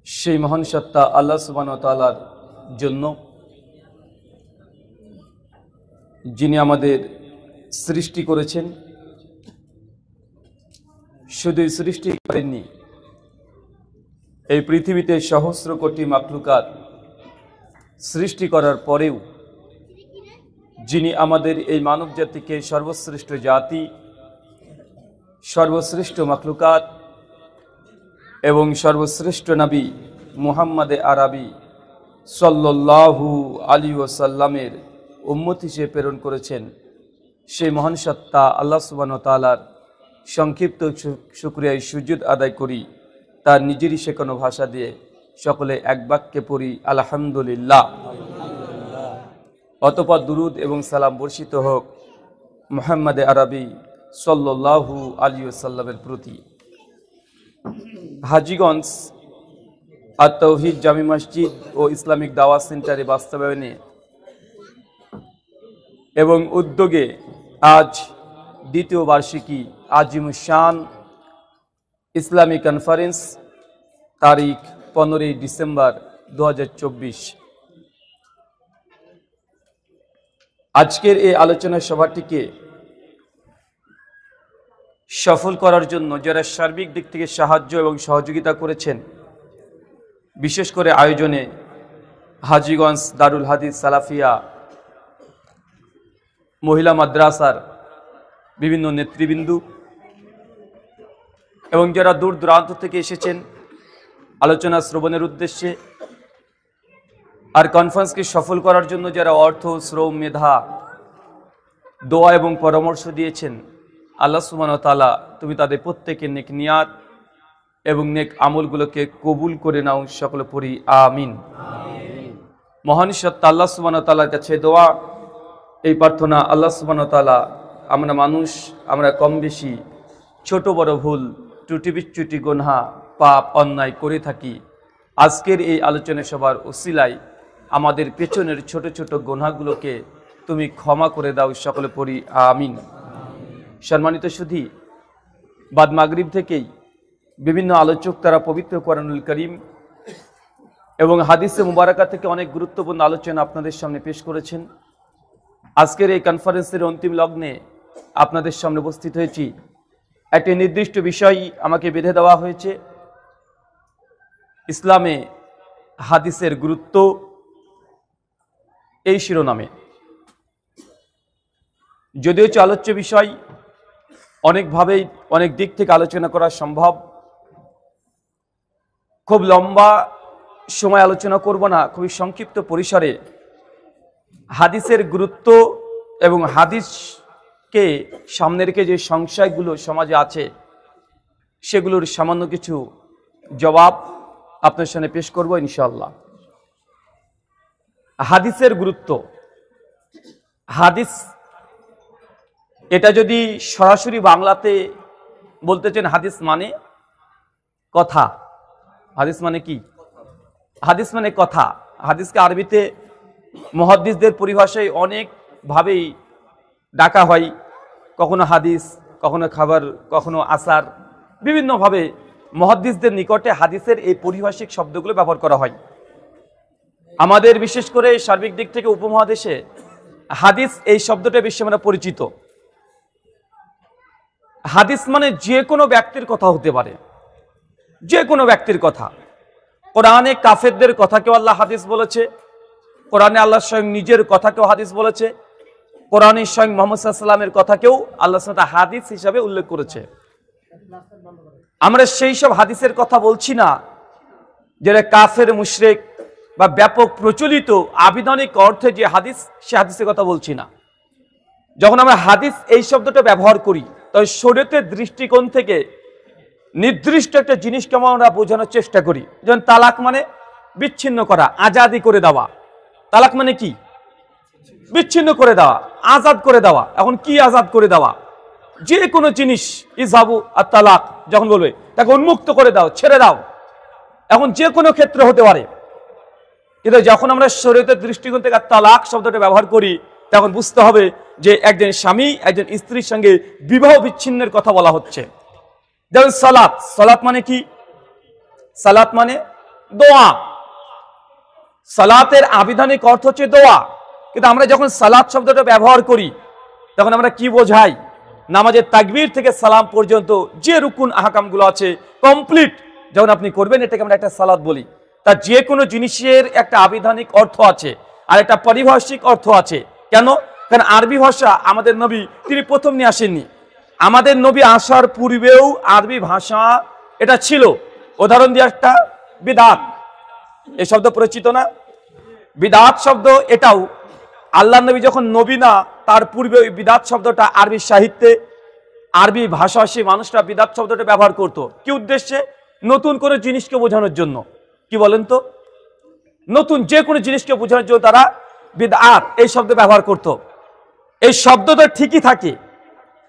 সেই মহান সত্তা আল্লাহ সুবহানাহু ওয়া তাআলার জন্য, যিনি আমাদের সৃষ্টি করেছেন। শুধু সৃষ্টি করেননি, এই পৃথিবীতে সহস্র কোটি মাখলুকাত সৃষ্টি করার পরেও যিনি আমাদের এই মানব জাতিকে সর্বশ্রেষ্ঠ জাতি, সর্বশ্রেষ্ঠ মাখলুকাত এবং সর্বশ্রেষ্ঠ নবী মুহাম্মদে আরবি সাল্লাল্লাহু আলাইহি ওয়াসাল্লামের উম্মত হিসেবে প্রেরণ করেছেন, সেই মহান সত্তা আল্লাহ সুবহানাহু ওয়া তাআলার সংক্ষিপ্ত শুকরিয়া সুজুদ আদায় করি। তার নিজেরই শেখানো ভাষা দিয়ে সকলে এক বাক্যে পড়ি আলহামদুলিল্লাহ। অতঃপর দুরুদ এবং সালাম বর্ষিত হোক মুহাম্মদে আরবি সাল্লাল্লাহু আলাইহি ওয়াসাল্লামের প্রতি। হাজীগঞ্জ আত-তাওহীদ জামি মসজিদ ও ইসলামিক দাওয়াত সেন্টারে বাস্তবায়নে এবং উদ্যোগে আজ দ্বিতীয় বার্ষিকী আজিমুশ শান ইসলামী কনফারেন্স তারিখ 15 ডিসেম্বর 2024। আজকের এই আলোচনা সভাটিকে সফল করার জন্য যারা সার্বিক দিক থেকে সাহায্য এবং সহযোগিতা করেছেন, বিশেষ করে আয়োজনে হাজীগঞ্জ দারুল হাদিস সালাফিয়া মহিলা মাদ্রাসার বিভিন্ন নেতৃবৃন্দ এবং যারা দূর দূরান্ত থেকে এসেছেন আলোচনা শ্রবণের উদ্দেশ্যে, আর কনফারেন্সকে সফল করার জন্য যারা অর্থ, শ্রম, মেধা, দোয়া এবং পরামর্শ দিয়েছেন, আল্লাহ সুবহানাহু ওয়া তাআলা তুমি তাদের প্রত্যেকের নেক নিয়াত এবং নেক আমলগুলোকে কবুল করে নাও, সকলে পড়ি আমিন। মহান সত্তা আল্লাহ সুবহানাহু ওয়া তাআলার কাছে দোয়া, এই প্রার্থনা, আল্লাহ সুবহানাহু ওয়া তাআলা আমরা মানুষ, আমরা কম বেশি ছোট বড় ভুল, ত্রুটি বিচ্যুতি, গুনাহ, পাপ, অন্যায় করে থাকি। আজকের এই আলোচনা সভার উসিলায় আমাদের পেছনের ছোট ছোট গুনাহগুলোকে তুমি ক্ষমা করে দাও, সকলে পড়ি আমিন। সম্মানিত সুধী, বাদ মাগরিব থেকেই বিভিন্ন আলোচক তারা পবিত্র কোরআনুল কারীম এবং হাদিসে মুবারাকা থেকে অনেক গুরুত্বপূর্ণ আলোচনা আপনাদের সামনে পেশ করেছেন। আজকের এই কনফারেন্সের অন্তিম লগ্নে আপনাদের সামনে উপস্থিত হয়েছি। একটি নির্দিষ্ট বিষয় আমাকে বেঁধে দেওয়া হয়েছে, ইসলামে হাদিসের গুরুত্ব, এই শিরোনামে। যদিও আলোচ্য বিষয় অনেকভাবেই অনেক দিক থেকে আলোচনা করা সম্ভব, খুব লম্বা সময় আলোচনা করব না, খুবই সংক্ষিপ্ত পরিসরে হাদিসের গুরুত্ব এবং হাদিসকে সামনে রেখে যে সংশয়গুলো সমাজে আছে সেগুলোর সামান্য কিছু জবাব আপনার সামনে পেশ করব ইনশাআল্লাহ। হাদিসের গুরুত্ব, হাদিস এটা যদি সরাসরি বাংলাতে বলতে চান, হাদিস মানে কথা। হাদিস মানে কি? হাদিস মানে কথা। হাদিসকে আরবিতে মুহাদ্দিসদের পরিভাষায় অনেকভাবেই ডাকা হয়, কখনো হাদিস, কখনো খাবার, কখনো আসার, বিভিন্নভাবে মুহাদ্দিসদের নিকটে হাদিসের এই পরিভাষিক শব্দগুলো ব্যবহার করা হয়। আমাদের বিশেষ করে সার্বিক দিক থেকে উপমহাদেশে হাদিস এই শব্দটা বেশি আমরা পরিচিত। হাদিস মানে যে কোনো ব্যক্তির কথা হতে পারে, যে কোনো ব্যক্তির কথা। কোরআনে কাফেরদের কথাকেও আল্লাহ হাদিস বলেছে, কোরআনে আল্লাহ স্বয়ং নিজের কথাকেও হাদিস বলেছে, কোরআনে স্বয়ং মুহাম্মদ সাল্লাল্লাহু আলাইহি ওয়াসাল্লামের কথাকেও আল্লাহ সুবহানাহু ওয়া তাআলা হাদিস হিসাবে উল্লেখ করেছে। আমরা সেই সব হাদিসের কথা বলছি না যেটা কাফের, মুশরিক বা ব্যাপক প্রচলিত আবিধানিক অর্থে যে হাদিস, সে হাদিসের কথা বলছি না। যখন আমরা হাদিস এই শব্দটা ব্যবহার করি, তবে শরীয়তের দৃষ্টিকোণ থেকে নির্দিষ্ট একটা জিনিসকে আমরা বোঝানোর চেষ্টা করি। যেমন তালাক মানে বিচ্ছিন্ন করা, আজাদি করে দেওয়া। তালাক মানে কি? বিচ্ছিন্ন করে দেওয়া, আজাদ করে দেওয়া। এখন কি আজাদ করে দেওয়া? যে কোনো জিনিস, ইযহাবু আত-তালাক যখন বলবে, তাকে উন্মুক্ত করে দাও, ছেড়ে দাও। এখন যে কোনো ক্ষেত্রে হতে পারে, কিন্তু যখন আমরা শরীয়তের দৃষ্টিকোণ থেকে তালাক শব্দটা ব্যবহার করি, তখন বুঝতে হবে যে একজন স্বামী একজন স্ত্রীর সঙ্গে বিবাহ বিচ্ছিন্নের কথা বলা হচ্ছে। যেমন সালাত, সালাত মানে কি? সালাত মানে দোয়া। সালাতের আবিধানিক অর্থ হচ্ছে দোয়া, কিন্তু আমরা যখন সালাত শব্দটা ব্যবহার করি তখন আমরা কি বোঝাই? নামাজের তাকবীর থেকে সালাম পর্যন্ত যে রুকুন আহকামগুলো আছে কমপ্লিট যখন আপনি করবেন, এটাকে আমরা একটা সালাত বলি। তার যে কোনো জিনিসের একটা আবিধানিক অর্থ আছে আর একটা পারিভাষিক অর্থ আছে। কেন? কারণ আরবি ভাষা আমাদের নবী তিনি প্রথম নিয়ে আসেননি। আমাদের নবী আসার পূর্বেও আরবি ভাষা এটা ছিল। উদাহরণ দিয়ে একটা, বিদাত, এই শব্দ পরিচিত না? বিদাত শব্দ এটাও আল্লাহ নবী যখন নবী না তার পূর্বে ওই বিদাত শব্দটা আরবি সাহিত্যে, আরবি ভাষাভাষী মানুষরা বিদাত শব্দটা ব্যবহার করত। কি উদ্দেশ্যে? নতুন কোনো জিনিসকে বোঝানোর জন্য। কি বলেন তো? নতুন যে কোনো জিনিসকে বোঝানোর জন্য তারা বিদআত এই শব্দ ব্যবহার করত। এই শব্দটা ঠিকই থাকে।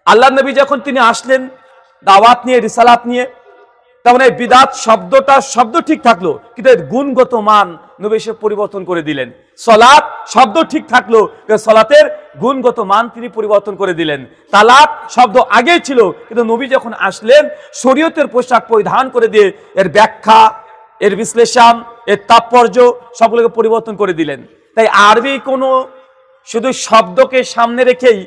আল্লাহ নবী যখন তিনি আসলেন দাওয়াত নিয়ে, রিসালাত নিয়ে, তখন এই বিদআত শব্দটা শব্দ ঠিক থাকলো, কিন্তু এর গুণগত মান নবী এসে পরিবর্তন করে দিলেন। সালাত শব্দ ঠিক থাকলো, সালাতের গুণগত মান তিনি পরিবর্তন করে দিলেন। তালাত শব্দ আগেই ছিল, কিন্তু নবী যখন আসলেন শরীয়তের পোশাক পরিধান করে দিয়ে এর ব্যাখ্যা, এর বিশ্লেষণ, এর তাৎপর্য সবগুলোকে পরিবর্তন করে দিলেন। তাই আরবি কোনো শুধু শব্দকে সামনে রেখেই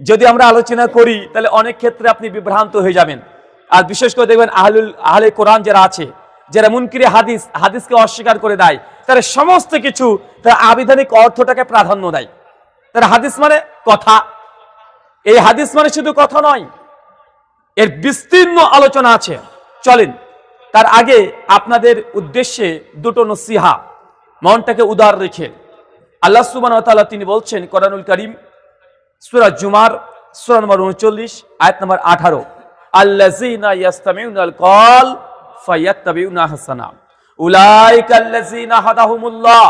যদি আমরা আলোচনা করি তাহলে অনেক ক্ষেত্রে আপনি বিভ্রান্ত হয়ে যাবেন। আর বিশেষ করে দেখবেন আহলে কোরআন যারা আছে, যারা মুনকিরে হাদিস, হাদিসকে অস্বীকার করে দেয়, তারা সমস্ত কিছু তারা আবিধানিক অর্থটাকে প্রাধান্য দেয়। তারা হাদিস মানে কথা, এই হাদিস মানে শুধু কথা নয়, এর বিস্তীর্ণ আলোচনা আছে। চলেন তার আগে আপনাদের উদ্দেশ্যে দুটো নসিহা, মনটাকে উদার রেখে। আল্লাহ সুবহানাহু ওয়া তাআলা তিনি বলছেন কোরআনুল কারীম সূরা জুমার সূরা নম্বর 39 আয়াত নম্বর 18, আল্লাযীনা ইয়াসতামিউনাল কওল ফায়াত্তাবিউনা আহসানা উলাইকা আল্লাযীনা হাদাহুমুল্লাহ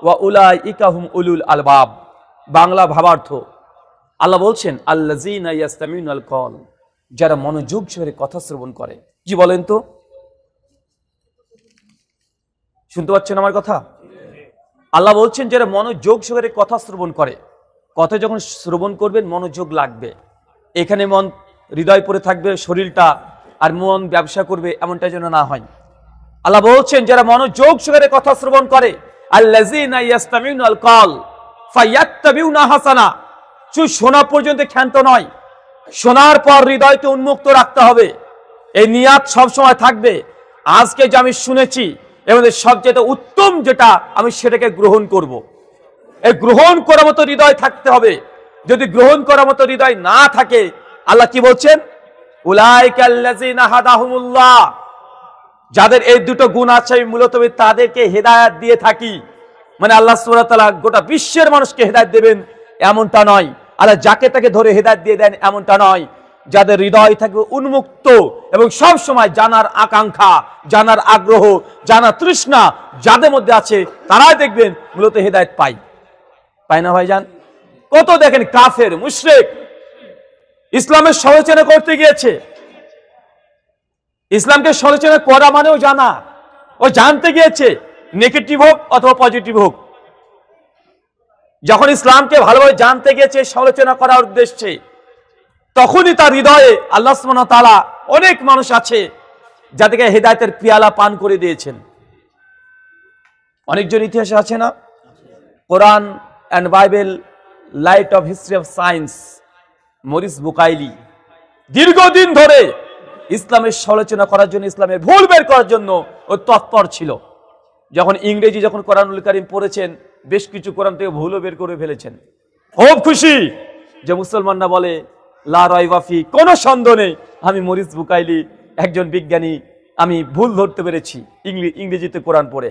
ওয়া উলাইকা হুম উলুল আলবাব। বাংলা ভাবার্থ, আল্লাহ বলছেন আল্লাযীনা ইয়াসতামিউনাল কওল, যারা মনোযোগ সহকারে কথা শ্রবণ করে। কি বলেন তো? শুনতে পাচ্ছেন আমার কথা? আল্লাহ বলছেন যারা মনোযোগ সহকারে কথা শ্রবণ করে। কথা যখন শ্রবণ করবেন মনোযোগ লাগবে। এখানে মন হৃদয় পড়ে থাকবে শরীরটা, আর মন ব্যবসা করবে, এমনটা যেন না হয়। আল্লাহ বলছেন যারা মনোযোগ সহকারে কথা শ্রবণ করে, আল্লাযীনা ইয়াসতামিউনাল কওল ফায়াত্তাবিউনা হাসানা। শুধু শোনা পর্যন্ত ক্ষান্ত নয়, শোনার পর হৃদয়কে উন্মুক্ত রাখতে হবে। এই নিয়াত সবসময় থাকবে, আজকে যে আমি শুনেছি এর মধ্যে সবচেয়ে উত্তম যেটা আমি সেটাকে গ্রহণ করব। এই গ্রহণ করার মতো হৃদয় থাকতে হবে। যদি গ্রহণ করার মতো হৃদয় না থাকে, আল্লাহ কি বলছেন? উলাইকা আল্লাযীনা হাদাহুমুল্লাহ, যাদের এই দুটো গুণ আছে আমি মূলত তাদেরকে হেদায়েত দিয়ে থাকি। মানে আল্লাহ সুবহানাহু ওয়া তাআলা গোটা বিশ্বের মানুষকে হেদায়েত দেবেন এমনটা নয়, আল্লাহ যাকে তাকে ধরে হেদায়েত দিয়ে দেন এমনটা নয়। যাদের হৃদয় থাকবে উন্মুক্ত এবং সব সময় জানার আকাঙ্ক্ষা, জানার আগ্রহ, জানার তৃষ্ণা যাদের মধ্যে আছে, তারাই দেখবেন মূলত হেদায়েত পায় না ভাইজান? কত দেখেন কাফের মুশরিক ইসলামের সমালোচনা করতে গিয়েছে। ইসলামকে সমালোচনা করা মানেও জানা, ও জানতে গিয়েছে, নেগেটিভ হোক অথবা পজিটিভ হোক। যখন ইসলামকে ভালোভাবে জানতে গিয়েছে সমালোচনা করার উদ্দেশ্যে, তখনই তার হৃদয়ে আল্লাহ সুবহানাহু ওয়া তাআলা অনেক মানুষ আছে যাদেরকে হেদায়েতের পিয়ালা পান করে দিয়েছেন। অনেকজন ইতিহাসে আছে না, কোরআন and Bible light of history of science, Maurice Bucaille দীর্ঘদিন ধরে ইসলামের সমালোচনা করার জন্য, ইসলামের ভুল বের করার জন্য ও তৎপর ছিল। যখন ইংরেজি যখন কোরআনুল কারীম পড়েছেন, বেশ কিছু কোরআন থেকে ভুলও বের করে ফেলেছেন। খুব খুশি যে মুসলমানরা বলে লা রাইবা ফি, কোনো সন্দেহ নেই আমি মরিস বুকাইলি একজন বিজ্ঞানী, আমি ভুল ধরতে পেরেছি ইংরেজিতে কোরআন পড়ে।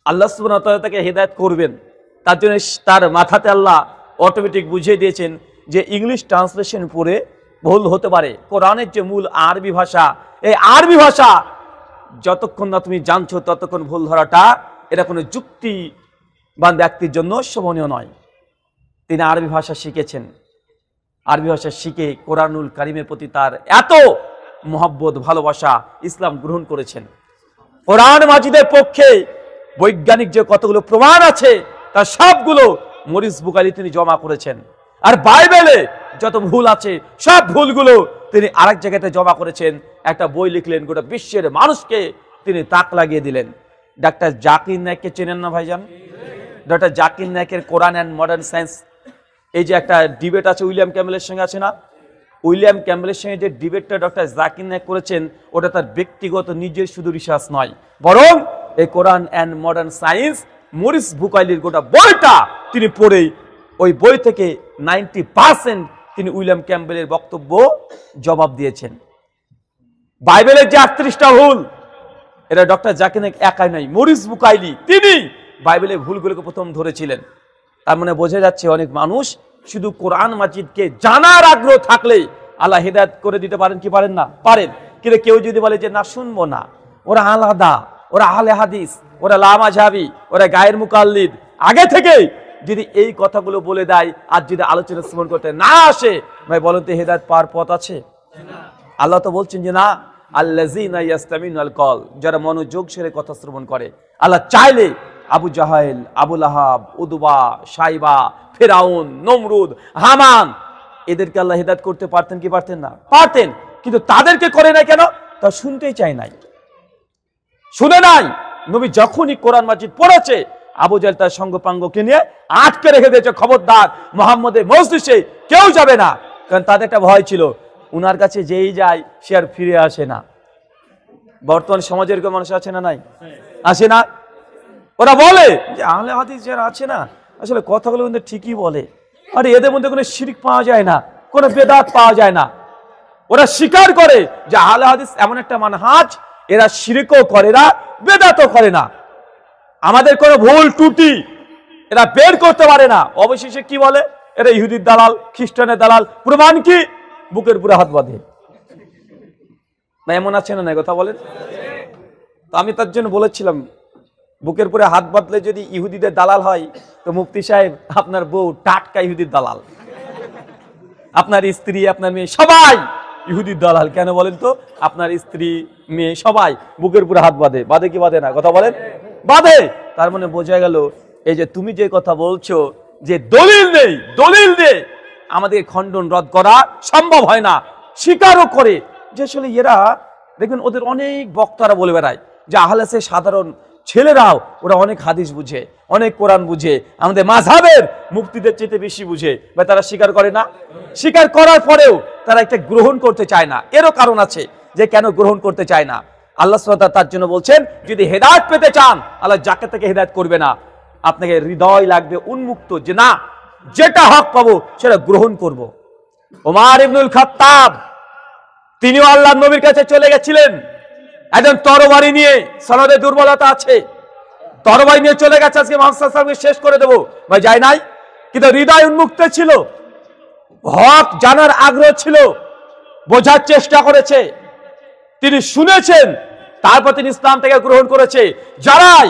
আল্লাহ সুবহানাহু ওয়া তাআলা তাকে হেদায়েত করবেন, তার জন্য তার মাথাতে আল্লাহ অটোমেটিক বুঝিয়ে দিয়েছেন যে ইংলিশ ট্রান্সলেশন পড়ে ভুল হতে পারে। কোরআনের যে মূল আরবি ভাষা, এই আরবি ভাষা যতক্ষণ না তুমি জানছো ততক্ষণ ভুল ধরাটা এটা কোনো যুক্তিবান ব্যক্তির জন্য শোভনীয় নয়। তিনি আরবি ভাষা শিখেছেন, আরবি ভাষা শিখে কোরআনুল কারীমের প্রতি তার এত মহব্বত, ভালোবাসা, ইসলাম গ্রহণ করেছেন। কোরআন মাজিদের পক্ষে বৈজ্ঞানিক যে কতগুলো প্রমাণ আছে তার সবগুলো মরিস বুকাইলি তিনি জমা করেছেন। আর বাইবেলে যত ভুল আছে সব ভুলগুলো তিনি আরেক জায়গাতে জমা করেছেন, একটা বই লিখলেন, গোটা বিশ্বের মানুষকে তিনি তাক লাগিয়ে দিলেন। ডাক্তার জাকির নায়েককে চেনেন না ভাইজান? ডক্টর জাকির নায়েকের কোরআন অ্যান্ড মডার্ন সায়েন্স, এই যে একটা ডিবেট আছে উইলিয়াম ক্যাম্বেলের সঙ্গে, আছে না? উইলিয়াম ক্যাম্বেলের সঙ্গে যে ডিবেটটা ডক্টর জাকির নায়েক করেছেন, ওটা তার ব্যক্তিগত নিজের শুধু রিসার্চ নয়, বরং এই কোরআন অ্যান্ড মডার্ন সায়েন্স মরিস বুকাইলির গোটা বইটা তিনি পড়ে ওই বই থেকে 90% তিনি উইলিয়াম ক্যাম্বেলের বক্তব্য জবাব দিয়েছেন। বাইবেলের যে 38টা ভুল, এটা ডক্টর জাকির নায়েক একাই নয়, মরিস বুকাইলি তিনি বাইবেলের ভুলগুলোকে প্রথম ধরেছিলেন। তার মানে বোঝা যাচ্ছে অনেক মানুষ শুধু কোরআন মাজিদকে জানার আগ্রহ থাকলে আল্লাহ হেদায়েত করে দিতে পারেন কি পারেন না? পারেন। কিন্তু কেউ যদি বলে যে না শুনবো না, ওরা আলাদা, ওরা আহলে হাদিস, ওরা লামাযহাবী, ওরা গায়ের মুকাল্লিদ, আগে থেকে যদি এই কথাগুলো বলে দেয় আর যদি আলোচনা শ্রবণ করতে না আসে, ভাই বলেন তো হেদায়েত পাওয়ার পথ আছে? আল্লাহ তো বলছেন যে না, আল্লাযীনা ইয়াসতামিউনাল কওল, যারা মনোযোগ সহকারে কথা শ্রবণ করে। আল্লাহ চাইলে আবু জাহেল, আবু লাহাব, উদবা, সাইবা, ফেরাউন, নমরুদ, হামান, এদেরকে আল্লাহ হেদায়েত করতে পারতেন কি পারতেন না? পারতেন। কিন্তু তাদেরকে করে নাই কেন? তা শুনতেই চায় নাই, শুনে নাই। নবী যখনই কোরআন মাজিদ পড়েছে, আবু জাহেল তার সঙ্গপাঙ্গকে নিয়ে আটকে রেখে দিয়েছে, খবরদার মুহাম্মদের মজলিসে কেউ যাবে না। কারণ তাদের একটা ভয় ছিল, উনার কাছে যেই যায় সে আর ফিরে আসে না। বর্তমান সমাজের কেউ মানুষ আছে না? নাই, আসে না? ওরা বলে যে আহলে হাদিস যারা আছে না, আসলে কথাগুলো কিন্তু ঠিকই বলে, আরে এদের মধ্যে কোনো শিরক পাওয়া যায় না, কোনো বেদাত পাওয়া যায় না। ওরা স্বীকার করে যে আহলে হাদিস এমন একটা মানহাজ, এরা শিরকও করে না, বেদাতও করে না, আমাদের কোনো ভুল ত্রুটি এরা বের করতে পারে না। অবশেষে কি বলে? এরা ইহুদির দালাল, খ্রিস্টানের দালাল। প্রমাণ কি? বুকের পুরো হাত বাঁধে। না এমন আছে না? কথা বলেন তো। আমি তার জন্য বলেছিলাম, বুকের পরে হাত বাঁধলে যদি ইহুদিদের দালাল হয়, তো মুফতি সাহেব আপনার বউ টাটকা ইহুদির দালাল, আপনার স্ত্রী, আপনার মেয়ে সবাই ইহুদির দালাল। কেন বলেন তো? আপনার স্ত্রী, মেয়ে সবাই বুকের পুরো হাত বাঁধে। বাঁধে কি বাঁধে না? কথা বলেন। বাঁধে। তার মানে বোঝা গেল, এই যে তুমি যে কথা বলছো যে দলিল নেই, দলিল দিয়ে আমাদের খণ্ডন রদ করা সম্ভব হয় না, স্বীকারও করে যে আসলে এরা দেখবেন ওদের অনেক বক্তারা বলে বেড়ায় যে আহলে হাদিসের সাধারণ ছেলেরাও ওরা অনেক হাদিস বুঝে, অনেক কোরআন বুঝে, আমাদের মাযহাবের মুফতিদের চেয়ে বেশি বুঝে। বা তারা স্বীকার করে না? স্বীকার করার পরেও তারা একটা গ্রহণ করতে চায় না। এরও কারণ আছে যে কেন গ্রহণ করতে চায় না। আল্লাহ সুবহানাহু ওয়া তাআলা তার জন্য বলছেন, যদি হেদায়েত পেতে চান, আল্লাহ যাকে তাকে হেদায়েত করবে না। আপনাকে হৃদয় লাগবে উন্মুক্ত, যে না, যেটা হক পাবো সেটা গ্রহণ করব। ওমর ইবনুল খাত্তাব তিনিও আল্লাহর নবীর কাছে চলে গেছিলেন একজন তরবারি নিয়ে, সনদে দুর্বলতা আছে, তরবারি নিয়ে চলে গেছে, আজকে মুহাম্মদ সাল্লাল্লাহু আলাইহি ওয়াসাল্লামকে শেষ করে দেবো, ভাই যায় নাই। কিন্তু হৃদয় উন্মুক্ত ছিল, হক জানার আগ্রহ ছিল, বোঝার চেষ্টা করেছে, তিনি শুনেছেন, তারপর তিনি ইসলাম থেকে গ্রহণ করেছে। যারাই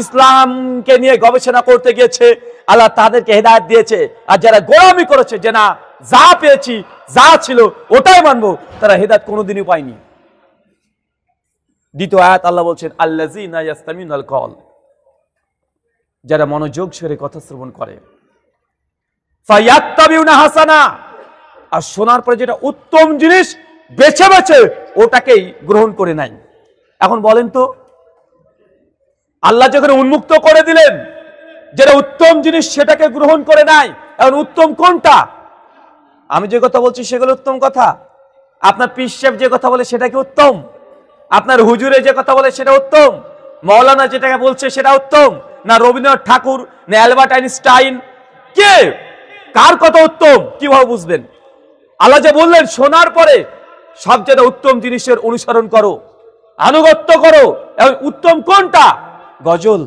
ইসলামকে নিয়ে গবেষণা করতে গিয়েছে, আল্লাহ তাদেরকে হেদায়েত দিয়েছে। আর যারা গোলামি করেছে যে না, যা পেয়েছি, যা ছিল ওটাই মানবো, তারা হেদায়েত কোনোদিনই পায়নি। দ্বিতীয় আয়াত আল্লাহ বলছেন, আল্লাযীনা ইয়াসতামিউনাল কওল, যারা মনোযোগ সহকারে কথা শ্রবণ করে, ফায়াত্তাবিউনা হাসানা, আর শোনার পরে যেটা উত্তম জিনিস বেছে বেছে ওটাকেই গ্রহণ করে নাই। এখন বলেন তো, আল্লাহ যখন উন্মুক্ত করে দিলেন, যেটা উত্তম জিনিস সেটাকে গ্রহণ করে নাই, এখন উত্তম কোনটা? আমি যে কথা বলছি সেগুলো উত্তম কথা? আপনার পীর সাহেব যে কথা বলে সেটা কি উত্তম? আপনার হুজুরে যে কথা বলে সেটা উত্তম? মাওলানা যেটাকে বলছে সেটা উত্তম? না রবীন্দ্রনাথ ঠাকুর, না অ্যালবার্ট আইনস্টাইন? কে, কার কথা উত্তম কিভাবে বুঝবেন? আল্লাহ যে বললেন শোনার পরে সবচেয়ে উত্তম জিনিসের অনুসরণ করো, আনুগত্য করো, এবং উত্তম কোনটা? গজল।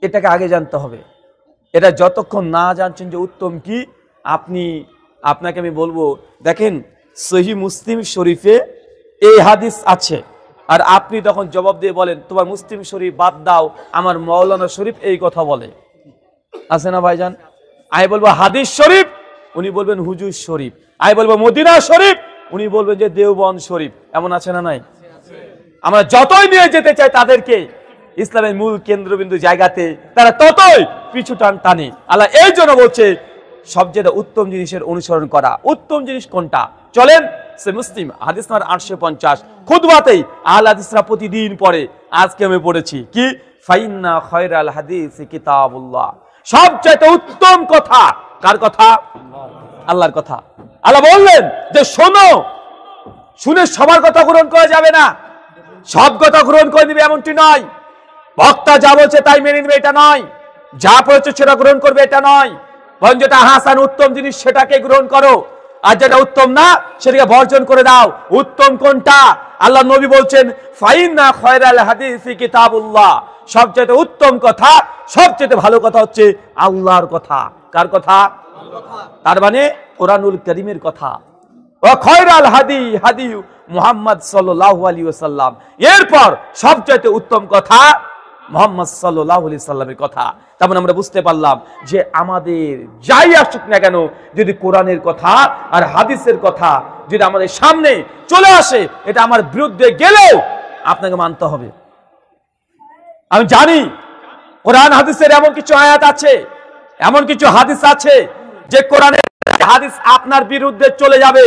এটাকে আগে জানতে হবে। এটা যতক্ষণ না জানছেন যে উত্তম কি, আপনাকে আমি বলবো, দেখেন সহিহ মুসলিম শরীফে এই হাদিস আছে, আর আপনি তখন জবাব দিয়ে বলেন তোমার মুসলিম শরীফ বাদ দাও, আমার মাওলানা শরীফ এই কথা বলে, আছে না ভাইজান? আমি বলবো হাদিস শরীফ, উনি বলবেন হুজুর শরীফ। আমি বলবো মদিনা শরীফ, উনি বলবেন যে দেওবন্দ শরীফ। এমন আছে না নাই? আমরা যতই নিয়ে যেতে চাই তাদেরকে ইসলামের মূল কেন্দ্রবিন্দু জায়গাতে, তারা ততই পিছু টানে। আল্লাহ এই জন্য বলছে সবচেয়ে উত্তম জিনিসের অনুসরণ করা। উত্তম জিনিস কোনটা? চলেন সে মুসলিম হাদিস নাম্বার 850। খুতবাতেই আহলে হাদিসরা প্রতিদিন পড়ে, আজকে আমি পড়েছি কি, ফাইন্না খায়রাল হাদিসি কিতাবুল্লাহ, সবচেয়ে উত্তম কথা কার কথা? আল্লাহর কথা। আল্লাহ বললেন যে শোনো, শুনে সবার কথা গ্রহণ করা যাবে না, সব কথা গ্রহণ করে নিবে এমনটি নয়, বক্তা যা বলছে তাই মেনে নিবে এটা নয়, যা পড়েছে সেটা গ্রহণ করবে এটা নয়, বরং যেটা হাসান উত্তম জিনিস সেটাকে গ্রহণ করো, আর যেটা উত্তম না সেটাকে বর্জন করে দাও। উত্তম কোনটা? আল্লাহ নবী বলছেন ফাইন্না খায়রাল হাদিসি কিতাবুল্লাহ, সবচেয়ে উত্তম কথা, সবচেয়ে ভালো কথা হচ্ছে আল্লাহর কথা। কার কথা? তার মানে কোরআনুল কারীমের কথা। ওয়া খায়রাল হাদি হাদি মুহাম্মদ সাল্লাল্লাহু আলাইহি ওয়াসাল্লাম, এরপর সবচেয়ে উত্তম কথা মুহাম্মদ সাল্লাল্লাহু আলাইহি সাল্লামের কথা। তার মানে আমরা বুঝতে পারলাম যে আমাদের যাই আসুক না কেন, যদি কোরআনের কথা আর হাদিসের কথা যদি আমাদের সামনে চলে আসে, এটা আমার বিরুদ্ধে গেলেও আপনাকে মানতে হবে। আমি জানি কোরআন হাদিসের এমন কিছু আয়াত আছে, এমন কিছু হাদিস আছে যে কোরআনের হাদিস আপনার বিরুদ্ধে চলে যাবে,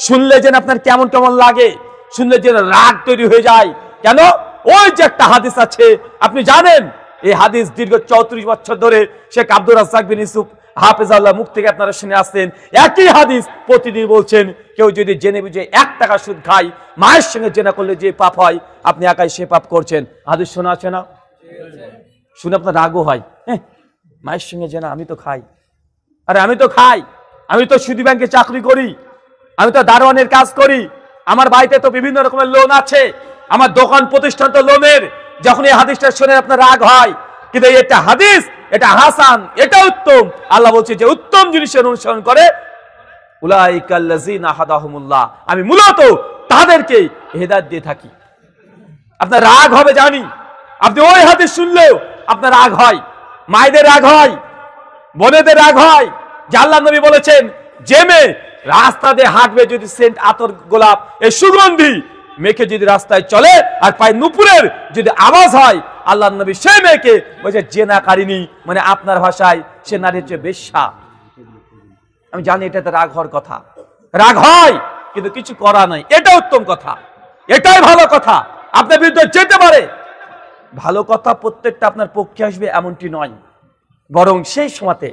শুনলে যেন আপনার কেমন কেমন লাগে, শুনলে যেন রাগ তৈরি হয়ে যায়। কেন? ওই যে একটা হাদিস আছে, আপনি জানেন এই হাদিস দীর্ঘ 34 বছর ধরে শেখ আব্দুর রাজ্জাক বিন ইউসুফ হাফেজাল্লাহ মুখ থেকে আপনারা শুনে আসছেন। একই হাদিস প্রতিদিন বলছেন, কেউ যদি জেনে বুঝে 1 টাকা সুদ খায়, মায়ের সঙ্গে জেনা করলে যে পাপ হয়, আপনি একাই সে পাপ করছেন। হাদিস শোনা আছে না? শুনে আপনার রাগও হয়, হ্যাঁ মায়ের সঙ্গে জেনা, আমি তো খাই, আরে আমি তো খাই, আমি তো সুদী ব্যাংকে চাকরি করি, আমি তো দারোয়ানের কাজ করি, আমার বাড়িতে তো বিভিন্ন রকমের লোন আছে, আমার দোকান প্রতিষ্ঠান তো লোনের। যখন এই হাদিসটা শুনে আপনার রাগ হয়, কিন্তু এটা হাদিস, এটা হাসান, এটা উত্তম। আল্লাহ বলছে যে উত্তম জিনিসের অনুসরণ করে উলাইকাল্লাযিনা হাদাহুমুল্লাহ, আমি মূলত তাদেরকে হেদায়েত দিয়ে থাকি। আপনার রাগ হবে জানি, আপনি ওই হাদিস শুনলেও আপনার রাগ হয়, মায়েদের রাগ হয়, বোনেদের রাগ হয়। যে আল্লাহ নবী বলেছেন যে মেয়ে রাস্তা দিয়ে হাঁটবে, যদি সেন্ট আতর গোলাপ এই সুগন্ধি মেখে যদি রাস্তায় চলে আর পায়ে নুপুরের যদি আওয়াজ হয়, আল্লাহ নবী সেই মেয়েকে বলছে জেনাকারিনী, মানে আপনার ভাষায় সে নারী হচ্ছে বেশ্যা। আমি জানি এটাতে রাগ হওয়ার কথা, রাগ হয়, কিন্তু কিছু করা নাই। এটা উত্তম কথা, এটাই ভালো কথা, আপনার বিরুদ্ধে যেতে পারে। ভালো কথা প্রত্যেকটা আপনার পক্ষে আসবে এমনটি নয়, বরং সেই সময়তে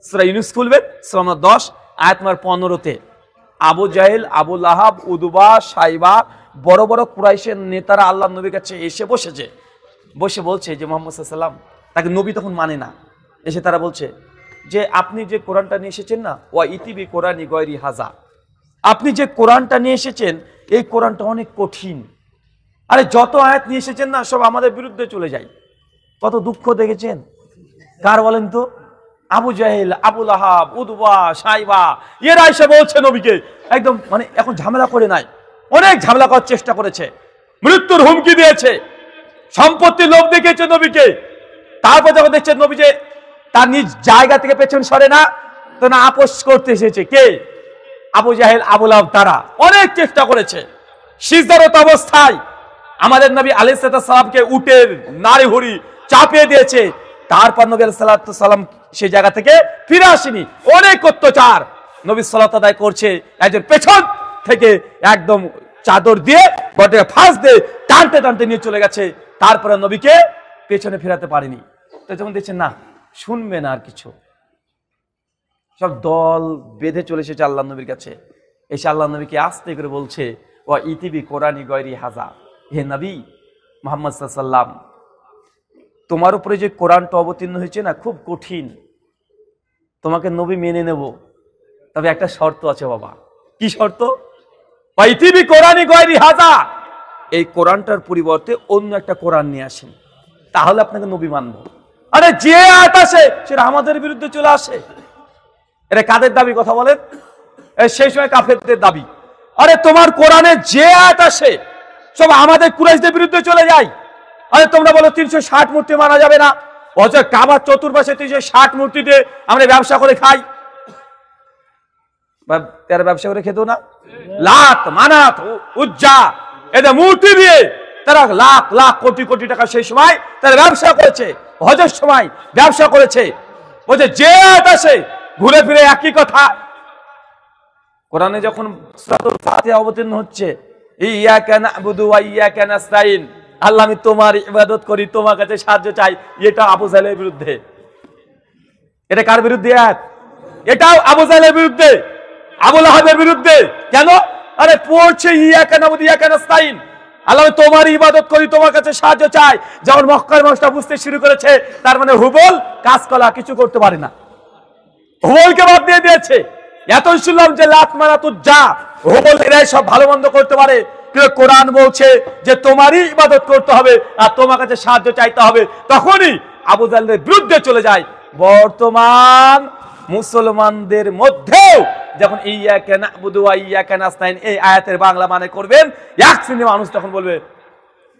সূরা ইউনূস খুলবেন, সূরা 10 আয়াত নম্বর 15-তে আবু জাহেল, আবু লাহাব, উদবা, সাইবা, বড় বড় কুরাইশের নেতারা আল্লাহ নবীর কাছে এসে বসেছে, বসে বলছে যে মুহাম্মদ সাল্লাল্লাহু আলাইহি ওয়াসাল্লাম, তাকে নবী তখন মানে না, এসে তারা বলছে যে আপনি যে কোরআনটা নিয়ে এসেছেন না, ওয়া ইতিবি কোরআনি গয়রি হাজা, আপনি যে কোরআনটা নিয়ে এসেছেন এই কোরআনটা অনেক কঠিন। আরে যত আয়াত নিয়ে এসেছেন না সব আমাদের বিরুদ্ধে চলে যায়। কত দুঃখ দেখেছেন? কার বলেন তো? আবু জাহেল, আবু লাহাব, উদবা, সাইবা, এরা এসে বলছে নবীকে, একদম মানে এখন ঝামেলা করে নাই, অনেক ঝামেলা করার চেষ্টা করেছে, মৃত্যুর হুমকি দিয়েছে, সম্পত্তির লোভ দেখিয়েছে নবীকে। তারপর যখন দেখছে নবী যে তার নিজ জায়গা থেকে পেছন সরে না, তো না আপোষ করতে এসেছে কে? আবু জাহেল, আবু লাহাব, তারা অনেক চেষ্টা করেছে। সিজদারত অবস্থায় আমাদের নবী আলাইহিস সালামকে উটের নাড়ি ভুঁড়ি চাপিয়ে দিয়েছে। তারপর নবী আলাইহিস সালাম সেই জায়গা থেকে ফিরে আসেনি, অনেক অত্যাচার নবী সালাত আদায় করছে, একজন পেছন থেকে একদম চাদর দিয়ে বটে ফাঁস দিয়ে টানতে টানতে নিয়ে চলে গেছে। তারপরে নবীকে পেছনে ফেরাতে পারেনি। তো যখন দেখছেন না শুনবে না আর কিছু, সব দল বেঁধে চলে এসেছে আল্লাহ নবীর কাছে। এসে আল্লাহ নবীকে আস্তে করে বলছে, ওয়া ইতিবি কোরআনি গয়রি হাজা, হে নবী মুহাম্মদ সাল্লাল্লাহু আলাইহি ওয়াসাল্লাম, তোমার উপরে যে কোরআনটা অবতীর্ণ হয়েছে না খুব কঠিন, তোমাকে নবী মেনে নেব, তবে একটা শর্ত আছে বাবা। কি শর্ত? ওয়া ইতিবি কোরআনি গয়রি হাজা, এই কোরআনটার পরিবর্তে অন্য একটা কোরআন নিয়ে আসেন, তাহলে আপনাকে নবী মানব। আরে যে আয়াত আসে সেটা আমাদের বিরুদ্ধে চলে আসে। এটা কাদের দাবি কথা বলেন? সেই সময় কাফেরদের দাবি। আরে তোমার কোরআনে যে আয়াত আসে সব আমাদের কুরাইশদের বিরুদ্ধে চলে যায়। আরে তোমরা বলো 360 মূর্তি মানা যাবে না, অথচ কাবার চতুর্পাশে 360 মূর্তিতে আমরা ব্যবসা করে খাই। তারা ব্যবসা করে খেতো না? লাত, মানাত, উজ্জা, এদের মূর্তি দিয়ে তারা লাখ লাখ কোটি কোটি টাকা সেই সময় তারা ব্যবসা করেছে, হজের সময় ব্যবসা করেছে। বলছে যে আয়াত আসে ঘুরে ফিরে একই কথা। কোরআনে যখন সূরাতুল ফাতিহা অবতীর্ণ হচ্ছে, ইয়াকা না'বুদু ওয়া ইয়াকা নাস্তাইন, আল্লাহ আমি তোমার ইবাদত করি, তোমার কাছে সাহায্য চাই, এটা আবু জাহলের বিরুদ্ধে। এটা কার বিরুদ্ধে? এটাও আবু জাহলের বিরুদ্ধে, আবু লাহাবের বিরুদ্ধে। কেন? আরে পড়ছে ইয়াকা না'বুদু ওয়া ইয়াকা নাস্তাইন, আল্লাহ তোমার ইবাদত করি, তোমার কাছে সাহায্য চাই। যখন মক্কার মানুষটা বুঝতে শুরু করেছে, তার মানে হুবল কাজ কলা কিছু করতে পারে না, হুবলকে বাদ দিয়ে দিয়েছে। এত শুনলাম যে লাত মানাতুজ যা, হুবল এরাই সব ভালো মন্দ করতে পারে, কিন্তু কোরআন বলছে যে তোমারই ইবাদত করতে হবে আর তোমার কাছে সাহায্য চাইতে হবে। তখনই আবু জাহলের বিরুদ্ধে চলে যায়। বর্তমান মুসলমানদের মধ্যেও যখন ইয়াকা না'বুদু ওয়া ইয়াকা নাস্তাইন এই আয়াতের বাংলা মানে করবেন, এক শ্রেণী মানুষ তখন বলবে,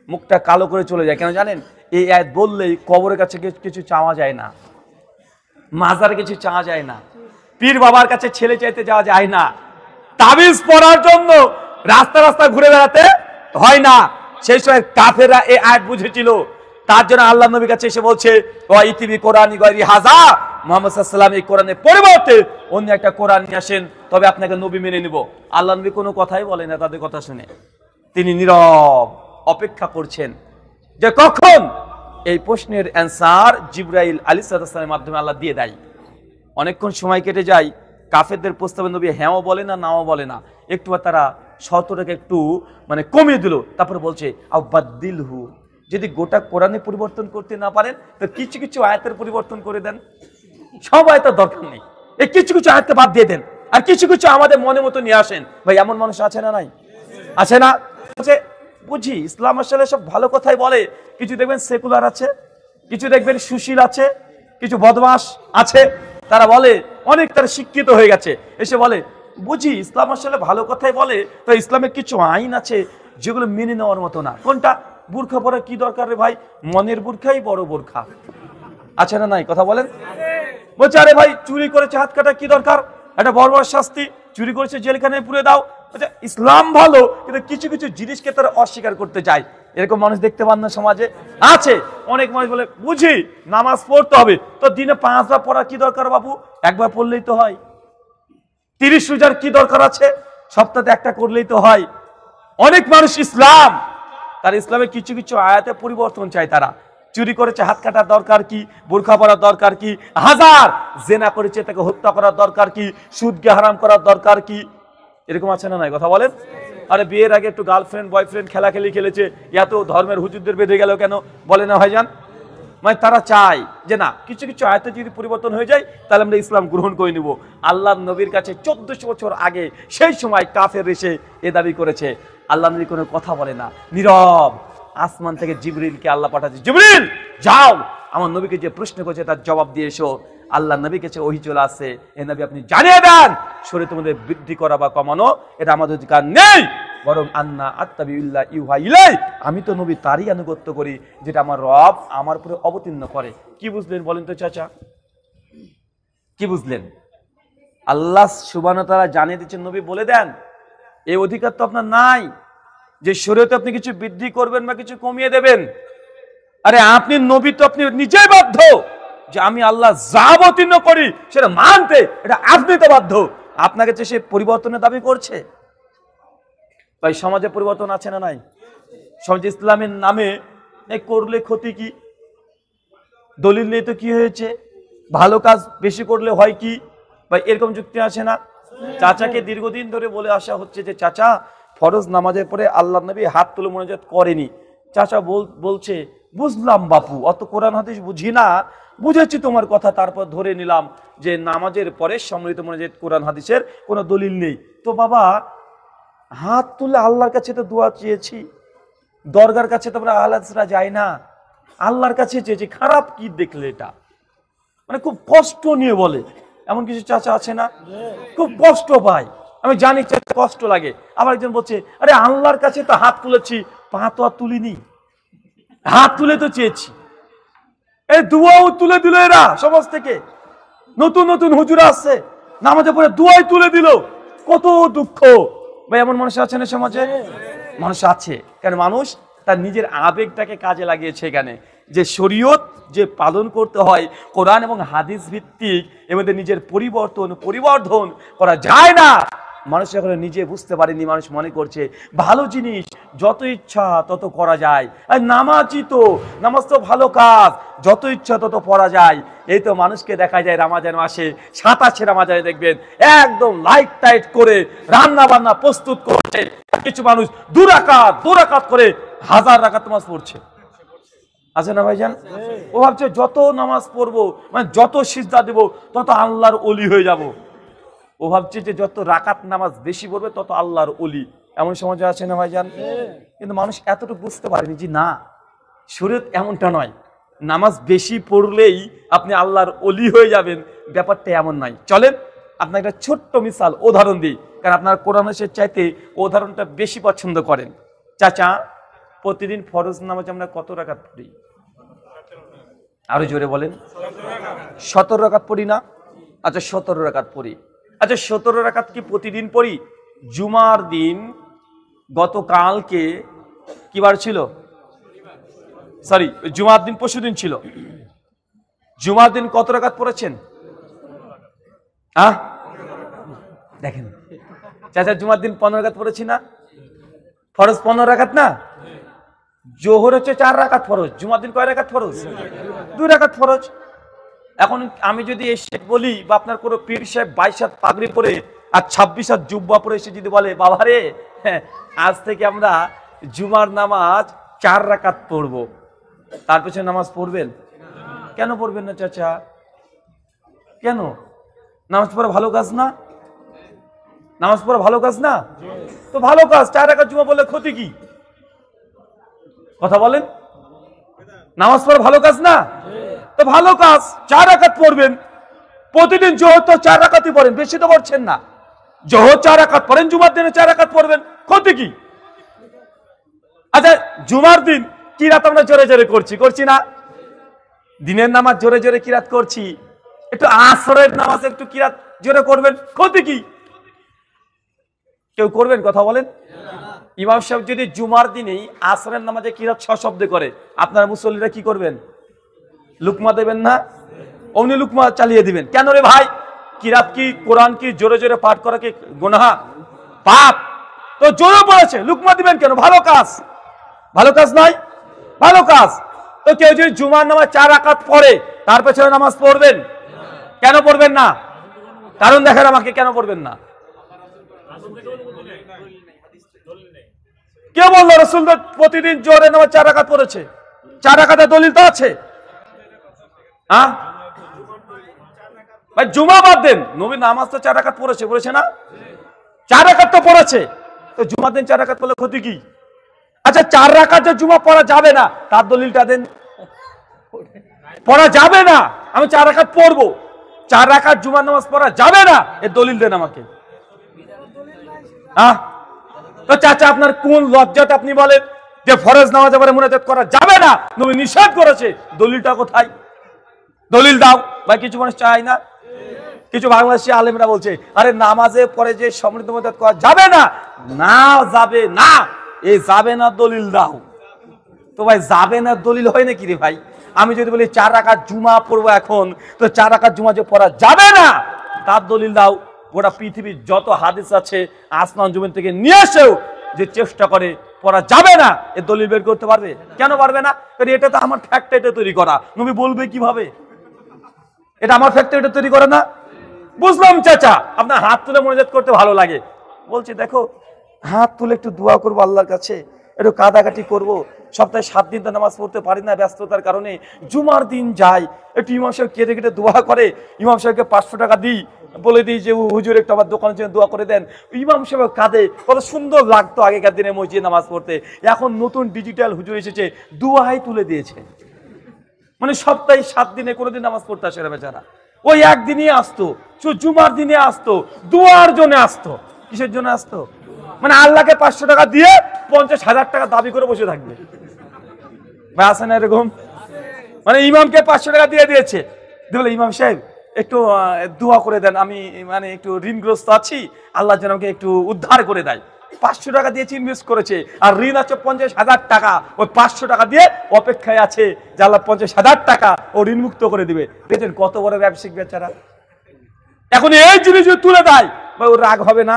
মুখটা কালো করে চলে যায়। কেন জানেন? এই আয়াত বললেই কবরের কাছে কিছু চাওয়া যায় না, মাজারে কিছু চাওয়া যায় না, পীর বাবার কাছে ছেলে চাইতে যাওয়া যায় না, তাবিজ পড়ার জন্য রাস্তা রাস্তা ঘুরে বেড়াতে হয় না। সেই সময় কাফেররা এই আয়াত বুঝেছিল। তার জন্য আল্লাহ নবীর কাছে এসে বলছে, ওয়া ইতিবি কোরআনি গায়রি হাযা, মুহাম্মদ সাল্লাল্লাহু আলাইহি ওয়াসাল্লাম এই কোরআনের পরিবর্তে অন্য একটা কোরআন নিয়ে আসেন, তবে আপনাকে নবী মেনে নিব। আল্লাহ নবী কোনো কথাই বলেন না তাদের কথা শুনে, তিনি নীরব অপেক্ষা করছেন যে কখন এই প্রশ্নের অ্যান্সার জিবরাইল আলাইহিস সালামের মাধ্যমে আল্লাহ দিয়ে দেয়। অনেকক্ষণ সময় কেটে যায়, কাফেরদের প্রস্তাবে নবী হ্যাঁও বলে না, নাও বলে না, একটু তারা শর্তটাকে একটু মানে কমিয়ে দিল। তারপরে বলছে আবাদ্দিলহু, যদি গোটা কোরআনে পরিবর্তন করতে না পারেন তো কিছু কিছু আয়াতের পরিবর্তন করে দেন, সব আয়াতের দরকার নেই, এই কিছু কিছু আয়াতকে বাদ দিয়ে দেন আর কিছু কিছু আমাদের মনে মতো নিয়ে আসেন। ভাই এমন মানুষ আছে না? নাই? আছে না? বুঝি ইসলাম আসলে সব ভালো কথাই বলে, কিছু দেখবেন সেকুলার আছে, কিছু দেখবেন সুশীল আছে, কিছু বদমাশ আছে, তারা বলে অনেক তারা শিক্ষিত হয়ে গেছে, এসে বলে বুঝি ইসলাম আসলে ভালো কথাই বলে, তো ইসলামের কিছু আইন আছে যেগুলো মেনে নেওয়ার মতো না। কোনটা? বুরখা পরা কি দরকার রে ভাই, মনের বুরখাই বড় বুরখা। আছে না? নাই? কথা বলেন। বলছে আরে ভাই চুরি করেছে হাত কাটা কি দরকার, একটা বড় বড় শাস্তি, চুরি করেছে জেলখানায় পুরে দাও। আচ্ছা ইসলাম ভালো, কিন্তু কিছু কিছু জিনিসকে তারা অস্বীকার করতে চায়। এরকম মানুষ দেখতে পান না সমাজে? আছে। অনেক মানুষ বলে বুঝি নামাজ পড়তে হবে, তো দিনে 5 বার পড়া কি দরকার বাবু, একবার পড়লেই তো হয়। 30 রোজার কি দরকার আছে, সপ্তাহে একটা করলেই তো হয়। অনেক মানুষ ইসলাম, তার ইসলামে কিছু কিছু আয়াতে পরিবর্তন চায়। তারা চুরি করেছে হাত কাটার দরকার কি, বোরখা পরার দরকার কি, হাজার জেনা করেছে তাকে হত্যা করার দরকার কি, সুদকে হারাম করার দরকার কি, এরকম আছে না? নাই? কথা বলেন। আরে বিয়ের আগে একটু গার্লফ্রেন্ড বয়ফ্রেন্ড খেলাখেলি খেলেছে, এত ধর্মের হুজুরদের বেঁধে গেল কেন, বলে না ভাইজান? মানে তারা চায় যে না কিছু কিছু আয়াতে যদি পরিবর্তন হয়ে যায় তাহলে আমরা ইসলাম গ্রহণ করে নিব। আল্লাহ নবীর কাছে 1400 বছর আগে সেই সময় কাফের এসে এ দাবি করেছে। আল্লাহ নবী কোনো কথা বলে না, নীরব। আসমান থেকে জিবরিলকে আল্লাহ পাঠাচ্ছে, জিবরিল যাও আমার নবীকে যে প্রশ্ন করেছে তার জবাব দিয়ে এসো। আল্লাহ নবীর কাছে ওহী চলে আসে, এ নবী আপনি জানিয়ে দেন শরীয়তের মধ্যে বৃদ্ধি করা বা কমানো এটা আমাদের অধিকার নেই, বরং আন্না আত্তাবিউল্লাহ ইউহা ইলাই, আমি তো নবী তারই আনুগত্য করি যেটা আমার রব আমার উপরে অবতীর্ণ করে। কি বুঝলেন বলেন তো চাচা? কি বুঝলেন? আল্লাহ সুবহানাহু ওয়া তাআলা জানিয়ে দিচ্ছেন, নবী বলে দেন। এই অধিকার তো আপনার নাই যে শরীয়তে আপনি কিছু বৃদ্ধি করবেন বা কিছু কমিয়ে দেবেন। আরে আপনি নবী তো আপনি নিজেই বাধ্য যে আমি আল্লাহ যা অবতীর্ণ করি সেটা মানতে, এটা আপনি তো বাধ্য। আপনাকে যে সে পরিবর্তনের দাবি করছে। ভাই সমাজে পরিবর্তন আছে না? নাই? সমাজে ইসলামের নামে করলে ক্ষতি কি? দলিল নেই তো কি হয়েছে? ভালো কাজ বেশি করলে হয় কি? ভাই এরকম যুক্তি আছে না? চাচাকে দীর্ঘদিন ধরে বলে আসা হচ্ছে যে চাচা ফরজ নামাজের পরে আল্লাহ নবী হাত তুলে মোনাজাত করেনি। চাচা বলছে বুঝলাম বাপু, অত কোরআন হাদিস বুঝি না, বুঝেছি তোমার কথা, তারপর ধরে নিলাম যে নামাজের পরে সম্মিলিত মোনাজাত কোরআন হাদিসের কোনো দলিল নেই। তো বাবা হাত তুলে আল্লাহর কাছে তো দোয়া চেয়েছি, দরগার কাছে তো আমরা আহলাদিসরা যাই না, আল্লাহর কাছে চেয়েছি, খারাপ কি দেখলে? এটা মানে খুব কষ্ট নিয়ে বলে। এমন কিছু চাচা আছে না? খুব কষ্ট পায়, আমি জানি চাচা কষ্ট লাগে। আবার একজন বলছে আরে আল্লাহর কাছে তো হাত তুলেছি, পা তো আর তুলিনি, হাত তুলে তো চেয়েছি। এই দুয়াও তুলে দিল এরা সমাজ থেকে। নতুন নতুন হুজুর আসছে, নামাজের পরে দুয়াই তুলে দিল, কত দুঃখ। ভাই এমন মানুষ আছে না সমাজে? মানুষ আছে। কেন? মানুষ তার নিজের আবেগটাকে কাজে লাগিয়েছে এখানে, যে শরীয়ত যে পালন করতে হয় কোরআন এবং হাদিস ভিত্তিক, এর মধ্যে নিজের পরিবর্তন পরিবর্ধন করা যায় না। মানুষ এখন নিজে বুঝতে পারেনি, মানুষ মনে করছে ভালো জিনিস যত ইচ্ছা তত করা যায়, আর নামাজই তো, নামাজ তো ভালো কাজ, যত ইচ্ছা তত পড়া যায়। এই তো মানুষকে দেখা যায় রমজান মাসে 27 রমজানে দেখবেন একদম লাইট টাইট করে রান্না বান্না প্রস্তুত করছে, কিছু মানুষ 2 রাকাত করে 1000 রাকাত নামাজ পড়ছে, আছে না ভাইজান? ও ভাবছে যত নামাজ পড়বো, মানে যত সিজদা দেব তত আল্লাহর ওলি হয়ে যাব। ও ভাবছে যে যত রাকাত নামাজ বেশি পড়বে তত আল্লাহর ওলি, এমন সমাজে আছে না ভাইজান? কিন্তু মানুষ এতটুকু বুঝতে পারেনি যে না, শরীয়ত এমনটা নয়, নামাজ বেশি পড়লেই আপনি আল্লাহর ওলি হয়ে যাবেন, ব্যাপারটা এমন নয়। চলেন আপনার একটা ছোট্ট মিসাল উদাহরণ দিই, কারণ আপনার কোরআন হাদিসের চাইতে উদাহরণটা বেশি পছন্দ করেন। চাচা, প্রতিদিন ফরজ নামাজ আমরা কত রাকাত পড়ি? আরো জোরে বলেন। 17 রাকাত পড়ি না? আচ্ছা 17 রাকাত পড়ি। আচ্ছা 17 রাকাত কি প্রতিদিন পড়ি? জুমার দিন গতকালকে কি বার ছিল? সরি, জুমার দিন পরশুদিন ছিল। জুমার দিন কত রাকাত পড়েছেন? দেখেন চাচা, জুমার দিন 15 রাকাত পড়েছি না? ফরজ 15 রাকাত না? জোহর হচ্ছে 4 রাকাত ফরজ, জুমার দিন কয় রাকাত ফরজ? 2 রাকাত ফরজ। এখন আমি যদি এসে বলি, বা আপনার কোনো পীর সাহেব 22 হাত পাগড়ি পরে আর 26 হাত জুব্বা পরে এসে যদি বলে, বাবা রে আজ থেকে আমরা জুমার নামাজ 4 রাকাত পড়বো, তার পেছনে নামাজ পড়বেন? কেন পড়বেন না চাচা? কেন? নামাজ পড়া ভালো কাজ না? নামাজ পড়া ভালো কাজ না? তো ভালো কাজ, 4 রাকাত জুমা বললে ক্ষতি কি? কথা বলেন। নামাজ পড়া ভালো কাজ না? তো ভালো কাজ, 4 রাকাত পড়বেন। প্রতিদিন জোহর তো 4 রাকাতই পড়েন, বেশি তো পড়ছেন না। জোহর 4 রাকাত পড়েন, জুমার দিনে 4 রাকাত পড়বেন, ক্ষতি কি? আচ্ছা জুমার দিন কিরাত আমরা জোরে জোরে করছি না? দিনের নামাজ জোরে জোরে কিরাত করছি, একটু আসরের নামাজ একটু কিরাত জোরে করবেন, ক্ষতি কি? কেউ করবেন? কথা বলেন। ইমাম সাহেব যদি জুমার দিনেই আসরের নামাজে কিরাত সশব্দে করে, আপনারা মুসল্লিরা কি করবেন? লুকমা দেবেন না? অমনি লুকমা চালিয়ে দিবেন। কেন রে ভাই? কিরাত কি, কোরআন কি জোরে জোরে পাঠ করা কি গুনাহ, পাপ? তো জোরে পড়েছে, লুকমা দিবেন কেন? ভালো কাজ, ভালো কাজ নয়? ভালো কাজ। তো কেউ যদি জুমার নামাজ 4 রাকাত পড়ে, তার পেছনে নামাজ পড়বেন? কেন পড়বেন না? কারণ দেখেন আমাকে, কেন পড়বেন না? কে বললো রাসূল প্রতিদিন জোহরের নামাজ 4 রাকাত পড়েছে? 4 রাকাতের দলিল তো আছে। ভাই জুমা বাদ দেন, নবী নামাজ তো 4 রাকাত পড়েছে না? 4 রাকাত তো পড়েছে, তো জুমার দিন 4 রাকাত পড়লে ক্ষতি কি? আচ্ছা 4 রাকাত যে জুমা পড়া যাবে না, তার দলিলটা দেন। পড়া যাবে না, আমি 4 রাকাত পড়বো, 4 রাকাত জুমার নামাজ পড়া যাবে না, এর দলিল দেন আমাকে। তো চাচা আপনার কোন লজ্জাতে আপনি বলেন যে ফরজ নামাজ এবারে মুনাজাত করা যাবে না, নবী নিষেধ করেছে? দলিলটা কোথায়? দলিল দাও ভাই। কিছু মানুষ চায় না, কিছু বাংলাদেশি আলেমরা বলছে আরে নামাজে পরে যে সমৃদ্ধ মুনাজাত করা যাবে না, না যাবে না, এই যাবে না দলিল দাও। তো ভাই যাবে না দলিল হয় নাকি রে ভাই? আমি যদি বলি 4 রাকাত জুমা পড়বো এখন, তো 4 রাকাত জুমা যে পড়া যাবে না, তার দলিল দাও। গোটা পৃথিবীর যত হাদিস আছে আসমান জমিন থেকে নিয়ে এসেও যে চেষ্টা করে পড়া যাবে না, এর দলিল বের করতে পারবে? কেন পারবে না? কারণ এটা তো আমার ফ্যাক্টরিটা তৈরি করা, নবী বলবে কিভাবে? এটা আমার ফ্যাক্টরিটা তৈরি করে না। বুঝলাম চাচা আপনার হাত তুলে মুনাজাত করতে ভালো লাগে, বলছি দেখো হাত তুলে একটু দোয়া করবো আল্লাহর কাছে, একটু কাঁদাকাটি করবো, সপ্তাহে 7 দিন তো নামাজ পড়তে পারি না ব্যস্ততার কারণে, জুমার দিন যাই, একটু ইমাম সাহেব কেঁদে কেটে দোয়া করে, ইমাম সাহেবকে 500 টাকা দিই, বলে দিই যে হুজুর একটু আমার দোকানের জন্য দোয়া করে দেন। ইমাম সাহেব কাঁদে, কত সুন্দর লাগতো আগেকার দিনে মসজিদে নামাজ পড়তে। এখন নতুন ডিজিটাল হুজুর এসেছে, দোয়াই তুলে দিয়েছে, মানে সপ্তাহে 7 দিনে কোনোদিন নামাজ পড়তে আসে না বেচারা, ওই একদিনই আসতো, জুমার দিনে আসতো, দোয়ার জন্য আসতো। কিসের জন্য আসতো? মানে আল্লাহকে 500 টাকা দিয়ে 50,000 টাকা দাবি করে বসে থাকবে। ভাই আছে না এরকম? মানে ইমামকে 500 টাকা দিয়ে দিয়েছে, বলে ইমাম সাহেব একটু দোয়া করে দেন, আমি মানে একটু ঋণগ্রস্ত আছি, আল্লাহ যেন আমাকে একটু উদ্ধার করে দেয়। 500 টাকা দিয়েছে, ইনভেস্ট করেছে, আর ঋণ আছে 50,000 টাকা, ওই 500 টাকা দিয়ে অপেক্ষায় আছে যে আল্লাহ 50,000 টাকা ও ঋণ মুক্ত করে দিবে। দেখেন কত বড় ব্যবসায়িক বেচারা। এখন এই জিনিস তুলে দেয়, ওর রাগ হবে না?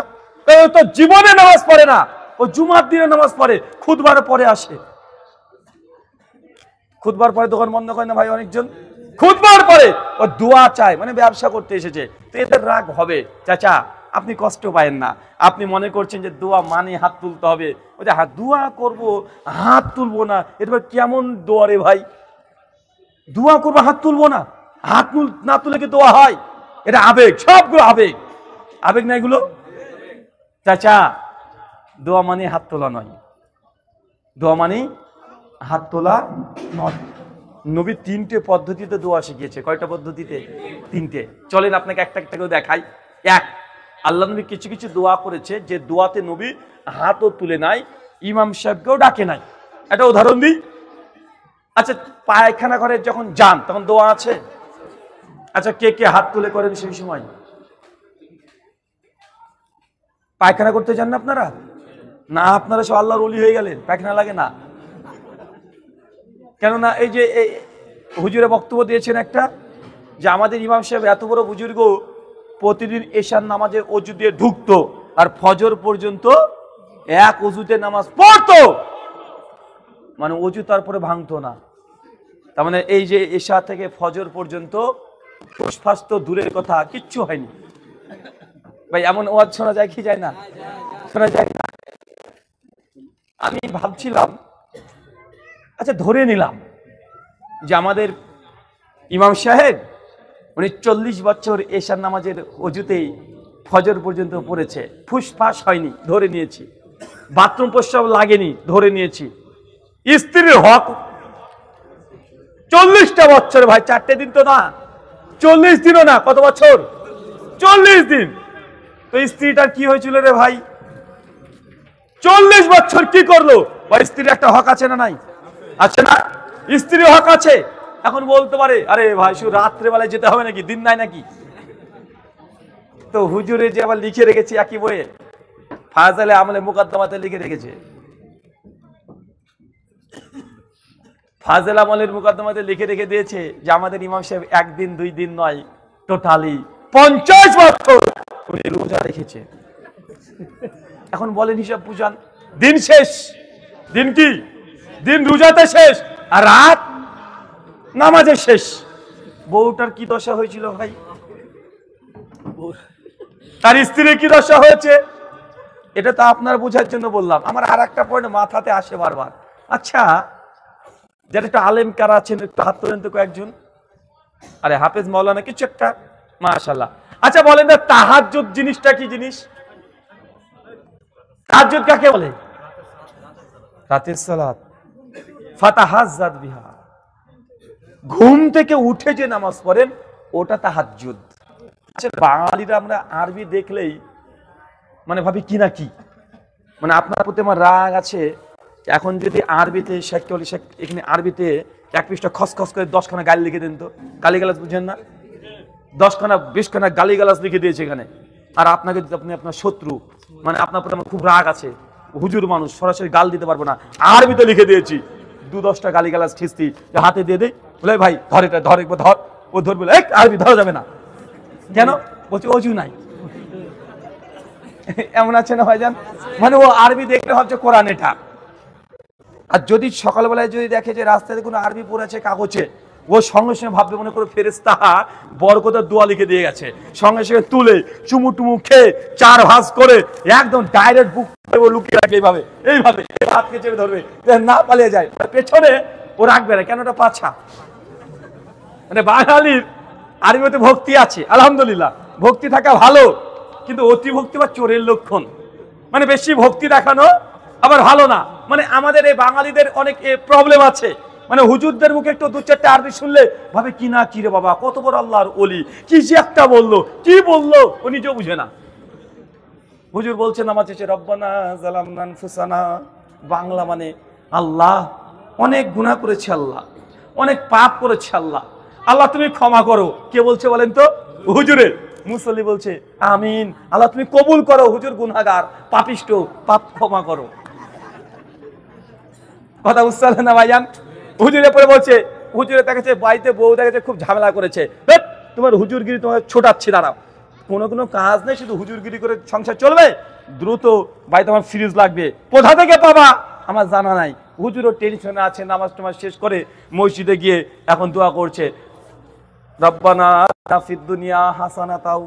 তো জীবনে নামাজ পড়ে না, ও জুমার দিনে নামাজ পড়ে, খুতবার পরে আসে। খুতবার পরে দোকান বন্ধ করে না ভাই অনেকজন, খুতবার পরে ও দোয়া চায়, মানে ব্যবসা করতে এসেছে। তো এদের রাগ হবে। চাচা আপনি কষ্ট পায়েন না, আপনি মনে করছেন যে দোয়া মানে হাত তুলতে হবে, ওই যে দোয়া করব হাত তুলবো না, এরপর কেমন দোয়া রে ভাই? দোয়া করবো হাত তুলবো না, হাত না তুলে কি দোয়া হয়? এটা আবেগ, সবগুলো আবেগ। আবেগ না এগুলো? চাচা দোয়া মানে হাত তোলা নয়, দোয়া মানে হাত তোলা নয়। নবী 3টে পদ্ধতিতে দোয়া শিখিয়েছে। কয়টা পদ্ধতিতে? 3টে। চলেন আপনাকে একটা একটা করে দেখাই। এক, আল্লাহ নবী কিছু কিছু দোয়া করেছে যে দোয়াতে নবী হাতও তুলে নাই, ইমাম সাহেবকেও ডাকে নাই। একটা উদাহরণ দিই। আচ্ছা, পায়খানা ঘরে যখন যান তখন দোয়া আছে? আচ্ছা, কে কে হাত তুলে করেন সেই সময়? পায়খানা করতে যান না আপনারা? না, আপনারা সব আল্লাহর ওলি হয়ে গেলেন, পায়খানা লাগে না। কেননা এই যে হুজুরে বক্তব্য দিয়েছেন একটা, যে আমাদের ইমাম সাহেব এত বড় বুজুর্গ, প্রতিদিন এশার নামাজে অজু দিয়ে ঢুকতো আর ফজর পর্যন্ত এক অজুতে নামাজ পড়তো, মানে অজু তারপরে ভাঙতো না। তার মানে এই যে এশা থেকে ফজর পর্যন্ত ফুসফাস তো দূরের কথা, কিচ্ছু হয়নি। ভাই এমন ওয়াজ শোনা যায় কি যায় না? শোনা যায় না। আমি ভাবছিলাম, আচ্ছা ধরে নিলাম যে আমাদের ইমাম সাহেব উনি 40 বছর এশার নামাজের অজুতেই ফজর পর্যন্ত পড়েছে, ফুসফাস হয়নি, ধরে নিয়েছি। বাথরুম প্রস্রাব লাগেনি, ধরে নিয়েছি। স্ত্রীর হক 40টা বছর ভাই, 4টে দিন তো না, 40 দিনও না। কত বছর? 40 দিন। তো স্ত্রীটার কি হয়েছিল রে ভাই? 40 বছর কি করলো? ভাই স্ত্রীর একটা হক আছে না নাই? আছে না? স্ত্রীর হক আছে। এখন বলতে পারে আরে ভাই শুধু রাত্রে বেলায় যেতে হবে নাকি, দিন নাই নাকি? তো হুজুরে যে আবার লিখে রেখেছি একই বইয়ে, ফাজালে আমলে মুকদ্দমাতে লিখে রেখেছে, ফাজেল আমলের মুকদ্দমাতে লিখে রেখে দিয়েছে যে আমাদের ইমাম সাহেব 1 দিন 2 দিন নয়, টোটালি 50 বছর উনি রোজা রেখেছে। এখন বলেন হিসাব বুঝান, দিন শেষ, দিন কি? দিন রোজাতে শেষ আর রাত নামাজে শেষ। বউটার কি দশা হয়েছিল ভাই? তার স্ত্রীর কি দশা হয়েছে? এটা তো আপনার বোঝার জন্য বললাম। আমার আর একটা পয়েন্ট মাথাতে আসে বারবার। আচ্ছা, যারা একটু আলেম কারা আছেন একটু হাত তোলেন তো কয়েকজন। আরে হাফেজ মাওলানা কিছু একটা, মাশাআল্লাহ। আচ্ছা বলেন না, তাহাজ্জুদ জিনিসটা কি জিনিস? তাহাজ্জুদ কাকে বলে? রাতের সালাত। ফাতাহাজ্জাদ বিহা, ঘুম থেকে উঠে যে নামাজ পড়েন ওটা তাহাজ্জুদ। আচ্ছা, বাঙালিরা আমরা আরবি দেখলেই মানে ভাবি কি না কি, মানে আপনার প্রতি আমার রাগ আছে। এখন যদি আরবিতে এখানে আরবিতে 1 পৃষ্ঠা খসখস করে 10খানা গালি লিখে দেন তো, গালিগালাজ বুঝেন না? 10খানা 20খানা গালিগালাজ লিখে দিয়েছে এখানে, আর আপনাকে আপনি আপনার শত্রু, মানে আপনার প্রতি আমার খুব রাগ আছে, হুজুর মানুষ সরাসরি গাল দিতে পারবো না, আরবিতে লিখে দিয়েছি 2-10টা গালিগালাজ খিস্তি হাতে দিয়ে দেয়, বলে ভাই ধর এটা, ধর একবার ধর। ও ধরবে, আরবি ধরা যাবে না কেন? বলছে অজু নাই। এমন আছে না ভাইজান? মানে ও আরবি দেখলে ভাবছে কোরআন এটা। আর যদি সকালবেলায় যদি দেখে যে রাস্তাতে কোনো আরবি পড়েছে কাগজে, ও সঙ্গে সঙ্গে ভাববে মনে করে ফেরেশতা বরকতের দোয়া লিখে দিয়ে গেছে, সঙ্গে সঙ্গে তুলে চুমু টুমু খেয়ে 4 ভাঁজ করে একদম ডাইরেক্ট বুক ও লুকিয়ে রাখে এইভাবে এইভাবে হাতকে চেপে ধরবে, না পালিয়ে যায়। পেছনে ও রাখবে না, কেন? ওটা পাছা। মানে বাঙালির আরবিতে ভক্তি আছে, আলহামদুলিল্লাহ, ভক্তি থাকা ভালো, কিন্তু অতি ভক্তি বা চোরের লক্ষণ। মানে বেশি ভক্তি দেখানো আবার ভালো না। মানে আমাদের এই বাঙালিদের অনেক প্রবলেম আছে। মানে হুজুরদের মুখে একটু 2-4টা আরবি শুনলে ভাবে কি না কি রে বাবা, কত বড় আল্লাহর ওলি, কি যে একটা বললো, কি বললো ও নিজেও বুঝে না। হুজুর বলছে নামাজ শেষে রব্বানা যালামনা আনফুসানা, বাংলা মানে আল্লাহ অনেক গুনাহ করেছে, আল্লাহ অনেক পাপ করেছে, আল্লাহ আল্লাহ তুমি ক্ষমা করো। কে বলছে বলেন তো? হুজুরে। মুসল্লি বলছে আমিন, আল্লাহ তুমি কবুল করো, হুজুর গুনাহগার পাপিষ্ট, পাপ ক্ষমা করো। কথা বুঝতে পারলেন না ভাইজান? হুজুরে পরে বলছে, হুজুরে দেখেছে বাড়িতে বউ দেখেছে খুব ঝামেলা করেছে, তোমার হুজুরগিরি তোমার ছোটাচ্ছি, দাঁড়াও। কোনো কাজ নেই, শুধু হুজুরগিরি করে সংসার চলবে? দ্রুত ভাই তোমার ফ্রিজ লাগবে, কোথা থেকে পাবা আমার জানা নাই। হুজুরও টেনশনে আছে, নামাজ টামাজ শেষ করে মসজিদে গিয়ে এখন দোয়া করছে, রব্বানা আতিনা ফিদ দুনিয়া হাসানাতাও,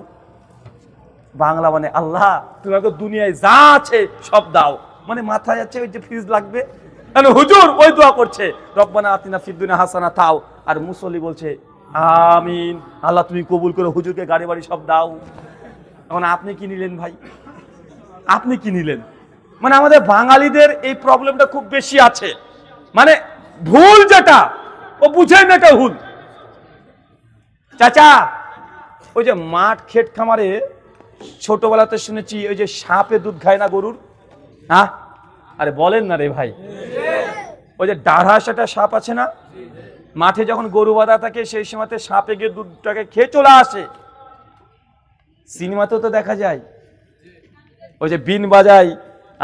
বাংলা মানে আল্লাহ তুমি আমাকে দুনিয়ায় যা আছে সব দাও, মানে মাথায় আছে ওই যে ফ্রিজ লাগবে, হুজুর ওই দোয়া করছে রব্বানা আতিনা ফিদ দুনিয়া হাসানাতাও, আর মুসল্লি বলছে আমিন, আল্লাহ তুমি কবুল করো, হুজুরকে গাড়ি বাড়ি সব দাও। এখন আপনি কি নিলেন ভাই, আপনি কি নিলেন? মানে আমাদের বাঙালিদের এই প্রবলেমটা খুব বেশি আছে, মানে ভুল যেটা ও বুঝেন না এটা ভুল। চাচা ওই যে মাঠ ক্ষেত খামারে ছোটবেলাতে শুনেছি ওই যে সাপে দুধ খায় না গরুর, হ্যাঁ আরে বলেন না রে ভাই, ওই যে ডাঢ়াস একটা সাপ আছে না, মাঠে যখন গরু বাঁধা থাকে সেই সময়তে সাপে গিয়ে দুধটাকে খেয়ে চলে আসে। সিনেমাতেও তো দেখা যায় ওই যে বিন বাজায়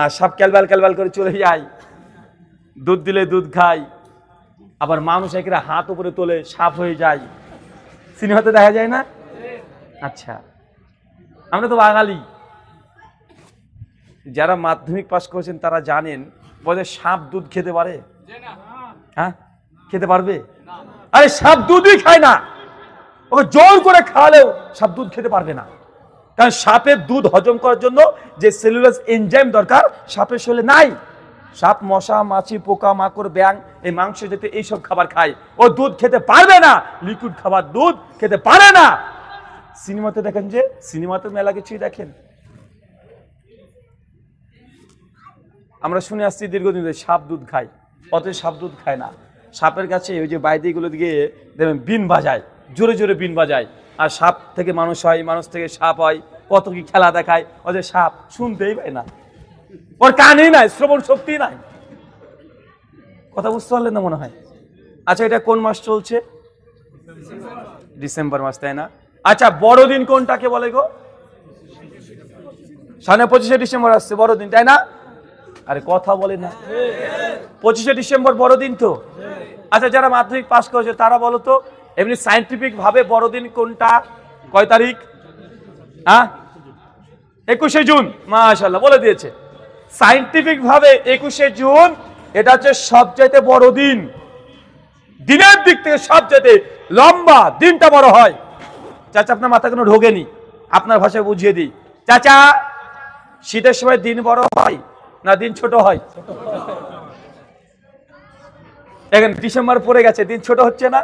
আর সাপ ক্যালবাল ক্যালবাল করে চলে যায়, দুধ দিলে দুধ খায়, আবার মানুষ একেরা হাত উপরে তোলে সাপ হয়ে যায়, সিনেমাতে দেখা যায় না? আচ্ছা আমরা তো বাঙালি, যারা মাধ্যমিক পাস করেছেন তারা জানেন বলে সাপ দুধ খেতে পারে? হ্যাঁ খেতে পারবে? আরে সাপ দুধই খায় না, ওকে জোর করে খাওয়ালেও সাপ দুধ খেতে পারবে না, কারণ সাপের দুধ হজম করার জন্য যে সেলুলোজ এনজাইম দরকার সাপের শরীরে নাই। সাপ মশা মাছি পোকা মাকড় ব্যাং এই মাংস জাতীয় এইসব খাবার খায়, ও দুধ খেতে পারবে না, লিকুইড খাবার দুধ খেতে পারে না। সিনেমাতে দেখেন যে সিনেমাতে মেলা কিছুই দেখেন, আমরা শুনে আসছি দীর্ঘদিন ধরে সাপ দুধ খায়, অথচ সাপ দুধ খায় না। সাপের কাছে ওই যে বাইদিগুলো দিকে দেখবেন বিন বাজায়, জোরে জোরে বিন বাজায়, আর সাপ থেকে মানুষ হয়, মানুষ থেকে সাপ হয়, কত কি খেলা দেখায়, ওই যে সাপ শুনতেই পায় না, ওর কানই নাই, শ্রবণ শক্তি নাই। কথা বুঝতে পারলেন না মনে হয়? আচ্ছা এটা কোন মাস চলছে? ডিসেম্বর মাস, তাই না? আচ্ছা বড়দিন কোনটাকে বলে গো? সামনে 25শে ডিসেম্বর আসছে, বড়দিন তাই না? আরে কথা বলে না, 25শে ডিসেম্বর বড়দিন তো। আচ্ছা যারা মাধ্যমিক পাস করেছে তারা বলো তো এমনি সায়েন্টিফিক ভাবে বড়দিন কোনটা, কয় তারিখ? হ্যাঁ 21শে জুন, মাশাআল্লাহ বলে দিয়েছে। সায়েন্টিফিক ভাবে 21শে জুন এটা হচ্ছে সবচাইতে বড় দিন, দিনের দিক থেকে সবচাইতে লম্বা দিনটা বড় হয়। চাচা আপনার মাথা কোনো ঢোকেনি, আপনার ভাষায় বুঝিয়ে দিই। চাচা শীতের সময় দিন বড় হয় না দিন ছোট হয়? এখন ডিসেম্বর পড়ে গেছে, দিন ছোট হচ্ছে না?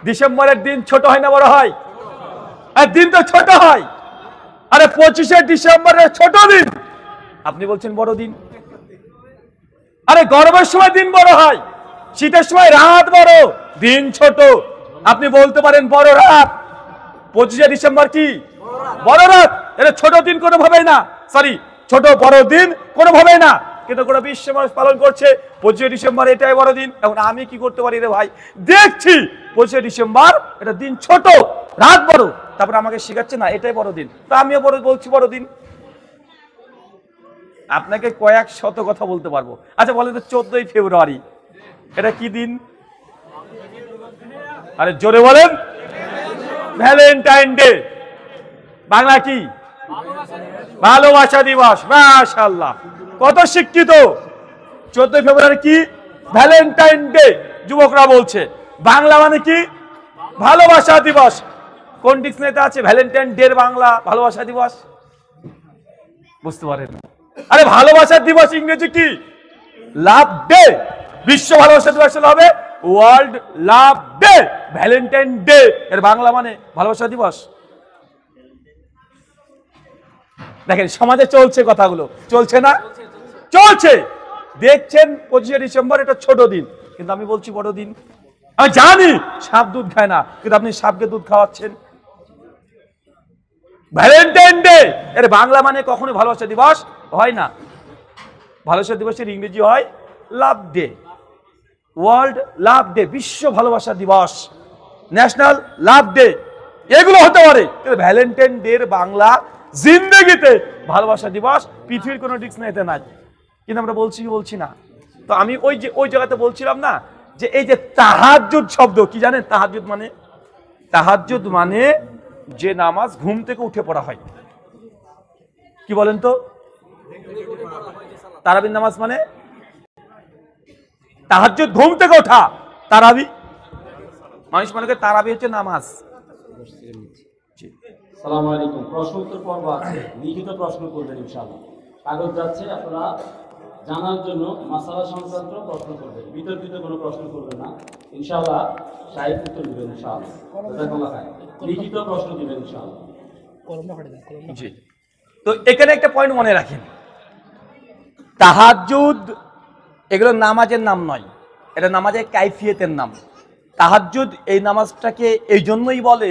ডিসেম্বরের দিন ছোট হয় না বড় হয়? আর দিন তো ছোট হয়। আরে 25শে ডিসেম্বরের ছোট দিন, আপনি বলছেন বড় দিন। আরে গরমের সময় দিন বড় হয়, শীতের সময় রাত বড়, দিন ছোট, আপনি বলতে পারেন বড় রাত। 25শে ডিসেম্বর কি বড় রাত? এটা ছোট দিন কোনোভাবেই না, সরি ছোট বড় দিন কোনোভাবেই না, কিন্তু গোটা বিশ্ব মানুষ পালন করছে 25শে ডিসেম্বর এটাই বড় দিন। এখন আমি কি করতে পারি রে ভাই? দেখছি 25শে ডিসেম্বর এটা দিন ছোট রাত বড়, তারপর আমাকে শিখাচ্ছে না এটাই বড় দিন, তা আমিও বড় বলছি বড় দিন। আপনাকে কয়েক শত কথা বলতে পারবো। আচ্ছা বলেন তো 14ই ফেব্রুয়ারি এটা কি দিন? আরে জোরে বলেন। ভ্যালেন্টাইন ডে, বাংলা কি? ভালোবাসা দিবস। মাশাআল্লাহ কত শিক্ষিত। 14ই ফেব্রুয়ারি কি? Valentine day. যুবকরা বলছে বাংলা মানে কি? ভালোবাসা দিবস। কোন ডিকশনারিতে আছে ভ্যালেন্টাইন ডে এর বাংলা ভালোবাসা দিবস? বুঝতে পারেন না। আরে ভালোবাসা দিবস ইংরেজি কি? লাভ ডে। বিশ্ব ভালোবাসা দিবস হবে ওয়ার্ল্ড লাভ ডে। ভ্যালেন্টাইন ডে এর বাংলা মানে ভালোবাসা দিবস। দেখেন সমাজে চলছে কথাগুলো, চলছে না? চলছে। দেখছেন 25শে ডিসেম্বর এটা ছোট দিন, কিন্তু আমি বলছি বড় দিন। আমি জানি সাপ দুধ খায় না, কিন্তু আপনি সাপকে দুধ খাওয়াচ্ছেন। ভ্যালেন্টাইন ডে এর বাংলা মানে কখনোই ভালোবাসা দিবস হয় না। ভালোবাসা দিবসের ইংরেজি হয় লাভ ডে, ওয়ার্ল্ড লাভ ডে, বিশ্ব ভালোবাসা দিবস, ন্যাশনাল লাভ ডে, এগুলো হতে পারে। কিন্তু ভ্যালেন্টাইন ডে এর বাংলা জিন্দেগিতে ভালোবাসা দিবস পৃথিবীর কোনো ডিকশনারিতে নাই। কিন্তু আমরা বলছি না। তো আমি ওই জায়গাতে বলছিলাম না যে এই যে তাহাজ্জুদ শব্দ কি জানেন? তাহাজ্জুদ মানে, তাহাজ্জুদ মানে যে নামাজ ঘুম থেকে উঠে পড়া হয়। কি বলেন তো? তারাবির নামাজ মানে তাহাজ্জুদ, ঘুম থেকে ওঠা। তারাবি মানুষ মনে করে তারাবি হচ্ছে নামাজ। আসসালামু আলাইকুম। প্রশ্ন উত্তর পর্ব আছে, লিখিত প্রশ্ন করবেন ইনশাআল্লাহ। কাগজ যাচ্ছে, আপনারা জানার জন্য মাসালা সংক্রান্ত প্রশ্ন করবেন, বিতর্কিত কোনো প্রশ্ন করবেন না ইনশাআল্লাহ। সাহেব উত্তর দিবেন ইনশাআল্লাহ। লিখিত প্রশ্ন দিবেন ইনশাআল্লাহ। জি, তো এখানে একটা পয়েন্ট মনে রাখেন, তাহাজ্জুদ এগুলো নামাজের নাম নয়, এটা নামাজের কাইফিয়তের নাম। তাহাজ্জুদ এই নামাজটাকে এই জন্যই বলে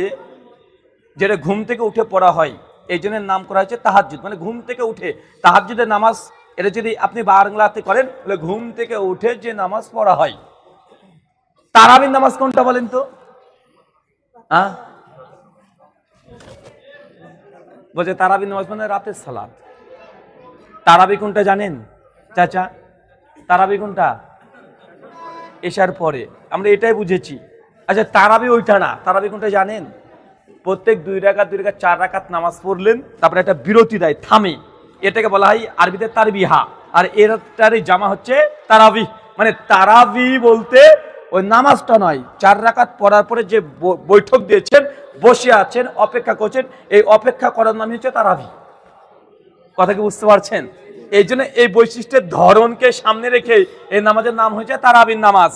যেটা ঘুম থেকে উঠে পড়া হয়, এই জন্য নাম করা হয়েছে তাহাজ্জুদ, মানে ঘুম থেকে উঠে। তাহাজ্জুদের নামাজ এটা যদি আপনি বাংলাতে করেন তাহলে ঘুম থেকে উঠে যে নামাজ পড়া হয়। তারাবির নামাজ কোনটা বলেন তো? বলছে তারাবির নামাজ মানে রাতের সালাত। তারাবি কোনটা জানেন চাচা? তারাবি কোনটা? এশার পরে, আমরা এটাই বুঝেছি। আচ্ছা, তারাবি ওইটা না, তারাবি কোনটা জানেন? প্রত্যেক 2 রাকাত 4 রাকাত নামাজ পড়লেন, তারপরে একটা বিরতি দেয়, থামে, এটাকে বলা হয় আরবিতে তারবিহা। আর এটারই জামা হচ্ছে তারাবি। মানে তারাবি বলতে ওই নামাজটা নয়, 4 রাকাত পড়ার পরে যে বৈঠক দিয়েছেন, বসে আছেন, অপেক্ষা করছেন, এই অপেক্ষা করার নামই হচ্ছে তারাবি। কথা কি বুঝতে পারছেন? এই জন্য এই বৈশিষ্ট্যের ধরনকে সামনে রেখে এই নামাজের নাম হয়েছে তারাবির নামাজ।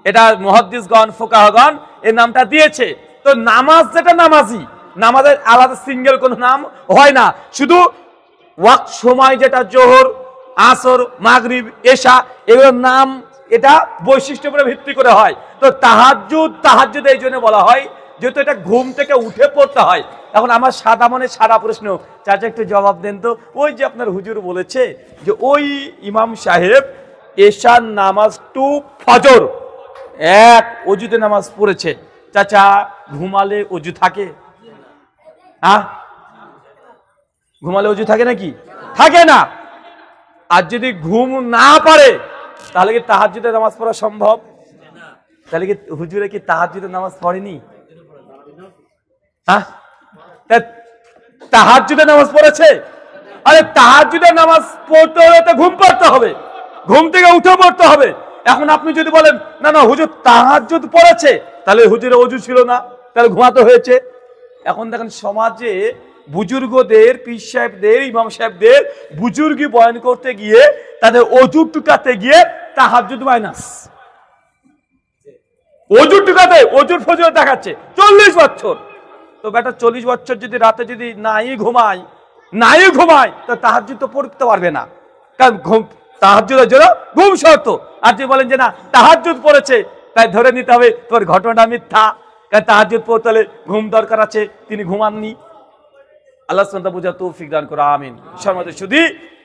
এটা মুহাদ্দিসগণ, ফুকাহাগণ এই নামটা দিয়েছে। তো নামাজ যেটা নামাজি, নামাজের আলাদা সিঙ্গেল কোনো নাম হয় না, শুধু ওয়াক্ত সময় যেটা জোহর, আসর, মাগরিব, এশা, এগুলোর নাম এটা বৈশিষ্ট্যের উপরে ভিত্তি করে হয়। তো তাহাজ্জুদ এই জন্য বলা হয় যেহেতু এটা ঘুম থেকে উঠে পড়তে হয়। এখন আমার সাদা মনে সাদা প্রশ্ন, চাচা একটু জবাব দেন তো। ওই যে আপনার হুজুর বলেছে যে ওই ইমাম সাহেব এশার নামাজ টু ফজর এক অজুতে নামাজ পড়েছে, চাচা ঘুমালে অজু থাকে? ঘুমালে অজু থাকে নাকি? থাকে না। আর যদি ঘুম না পারে তাহলে কি তাহাজ্জুদের নামাজ পড়া সম্ভব? তাহলে কি হুজুরে কি তাহাজ্জুদের নামাজ পড়েনি? তাহাজ্জুদের নামাজ পড়েছে। আরে তাহাজ্জুদের নামাজ পড়তে হলে তো ঘুম পড়তে হবে, ঘুম থেকে উঠে পড়তে হবে। এখন আপনি যদি বলেন না না হুজুর তাহাজ্জুদ পড়েছে, তাহলে হুজুরের অজু ছিল না, তাহলে ঘুমাতে হয়েছে। এখন দেখেন সমাজে বুজুর্গদের, পীর সাহেবদের, ইমাম সাহেবদের বুজুর্গি বয়ান করতে গিয়ে তাদের অজু টুকাতে গিয়ে তাহাজ্জুদ মাইনাস, অজু টুকাতে অজুর ফজর দেখাচ্ছে 40 বছর। তো বেটা 40 বছর যদি রাতে যদি নাই ঘুমায় তো তাহাজ্জুদ তো পড়তে পারবে না, কারণ তাহাজ্জুদের জন্য ঘুম শর্ত। আর যদি বলেন যে না তাহাজ্জুদ পড়েছে, তাই ধরে নিতে হবে তোর ঘটনা মিথ্যা, কারণ তাহাজ্জুদ পড়তে হলে ঘুম দরকার আছে, তিনি ঘুমাননি। আল্লাহ সুবহানাহু ওয়া তাআলা বুঝার তৌফিক দান করুন, আমিন। সম্মানিত শুধু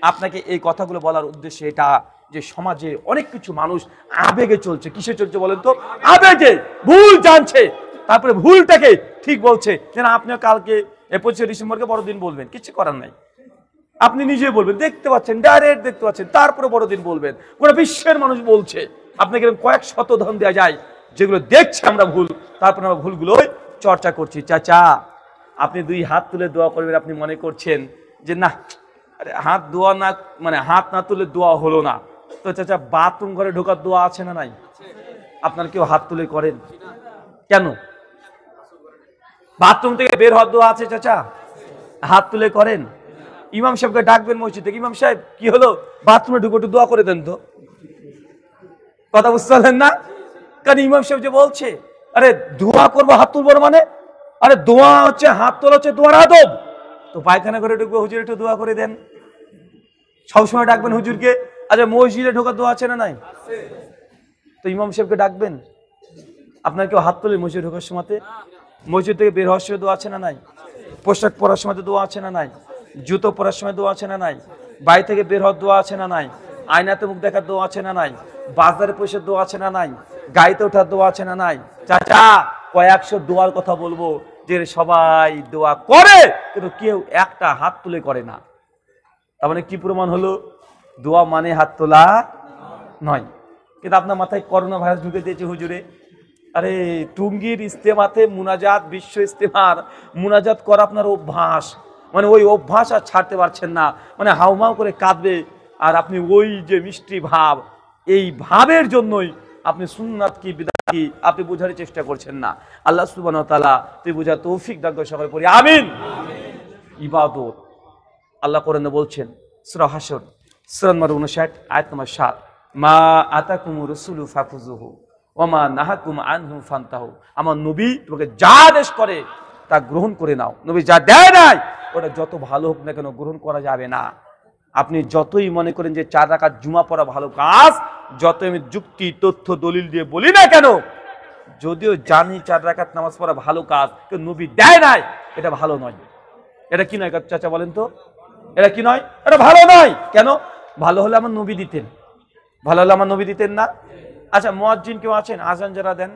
আপনাকে এই কথাগুলো বলার উদ্দেশ্য এটা যে সমাজে অনেক কিছু মানুষ আবেগে চলছে। কিসে চলছে বলেন তো? আবেগে ভুল জানছে, তারপরে ভুলটাকে ঠিক বলছে। যেন আপনিও কালকে 25শে ডিসেম্বরকে বড়দিন বলবেন, কিছু করার নাই, আপনি নিজে বলবেন, দেখতে পাচ্ছেন, ডাইরেক্ট দেখতে পাচ্ছেন, তারপরে বড়দিন বলবেন। পুরো বিশ্বের মানুষ বলছে, আপনাকে কয়েক শত ধন দেওয়া যায়, যেগুলো দেখছে আমরা ভুল, তারপরে আমরা ভুলগুলোই চর্চা করছি। চাচা আপনি 2 হাত তুলে দোয়া করবেন, আপনি মনে করছেন যে না আরে হাত দোয়া না, মানে হাত না তুলে দোয়া হলো না। তো চাচা বাথরুম ঘরে ঢোকার দোয়া আছে না নাই? আপনার কেউ হাত তুলে করেন কেন? বাথরুম থেকে বের হওয়ার দোয়া আছে চাচা, হাত তুলে করেন। ইমাম সাহেবকে ডাকবেন মসজিদ থেকে, ইমাম সাহেব কি হলো বাথরুমে ঢুকে একটু দোয়া করে দেন তো। কথা বুঝতে পারলেন না? কারণ ইমাম সাহেব যে বলছে আরে দোয়া করবো হাত তুলবো মানে, আরে দোয়া হচ্ছে, হাত তোলা হচ্ছে দোয়ার আদব। তো পায়খানা করে ঢুকবো, হুজুর একটু দোয়া করে দেন, সবসময় ডাকবেন হুজুরকে। আচ্ছা মসজিদে ঢোকার দোয়া আছে না নাই? তো ইমাম সাহেবকে ডাকবেন। আপনার কেউ হাত তোলে মসজিদে ঢোকার সময়তে? মসজিদ থেকে বের হওয়ার সময় দোয়া আছে না নাই? পোশাক পরার সময় দোয়া আছে না নাই? জুতো পরার সময় দোয়া আছে না নাই? বাড়ি থেকে বের হওয়ার দোয়া আছে না নাই? আয়নাতে মুখ দেখার দোয়া আছে না নাই? বাজারে পয়সার দোয়া আছে না নাই? গাড়িতে ওঠার দোয়া আছে না নাই? চাচা কয়েকশো দোয়ার কথা বলবো যে সবাই দোয়া করে কিন্তু কেউ একটা হাত তুলে করে না। তার মানে কি প্রমাণ হলো? দোয়া মানে হাত তোলা নয়। কিন্তু আপনার মাথায় করোনা ভাইরাস ঢুকে দিয়েছে হুজুরে। আরে টুঙ্গির ইস্তেমাতে মুনাজাত, বিশ্ব ইস্তেমার মুনাজাত করা আপনার অভ্যাস, মানে ওই অভ্যাস আর ছাড়তে পারছেন না, মানে হাউমাউ করে কাঁদবে, আর আপনি ওই যে মিষ্টি ভাব, এই ভাবের জন্যই আপনি সুন্নাত কি বিদআত কি আপনি বোঝার চেষ্টা করছেন না। আল্লাহ সুবহানাহু ওয়া তাআলা তুই বোঝার তৌফিক দান করে, সকলে পড়ি আমিন। ইবাদত আল্লাহ কোরআনে বলছেন, সূরা হাশর সূরা নম্বর 59 আয়াত নম্বর 7, মা আতাকুমুর রাসূলু ফাখুযুহু ওয়া মা নাহাকুম আনহু ফান্তাহু। আমার নবী তোমাকে যা আদেশ করে তা গ্রহণ করে নাও, নবী যা দেয় নাই ওটা যত ভালো হোক না কেন গ্রহণ করা যাবে না। আপনি যতই মনে করেন যে 4 রাকাত জুমা পড়া ভালো কাজ, যত আমি যুক্তি তথ্য দলিল দিয়ে বলি না কেন, যদিও জানি 4 রাকাত নামাজ পড়া ভালো কাজ, কিন্তু নবী দেয় নাই, এটা ভালো নয়। এটা কি নয় চাচা বলেন তো, এটা কি নয়? এটা ভালো নয়। কেন? ভালো হলে আমার নবী দিতেন, ভালো হলে আমার নবী দিতেন না। আচ্ছা, মুয়াজ্জিন কেউ আছেন আজান যারা দেন?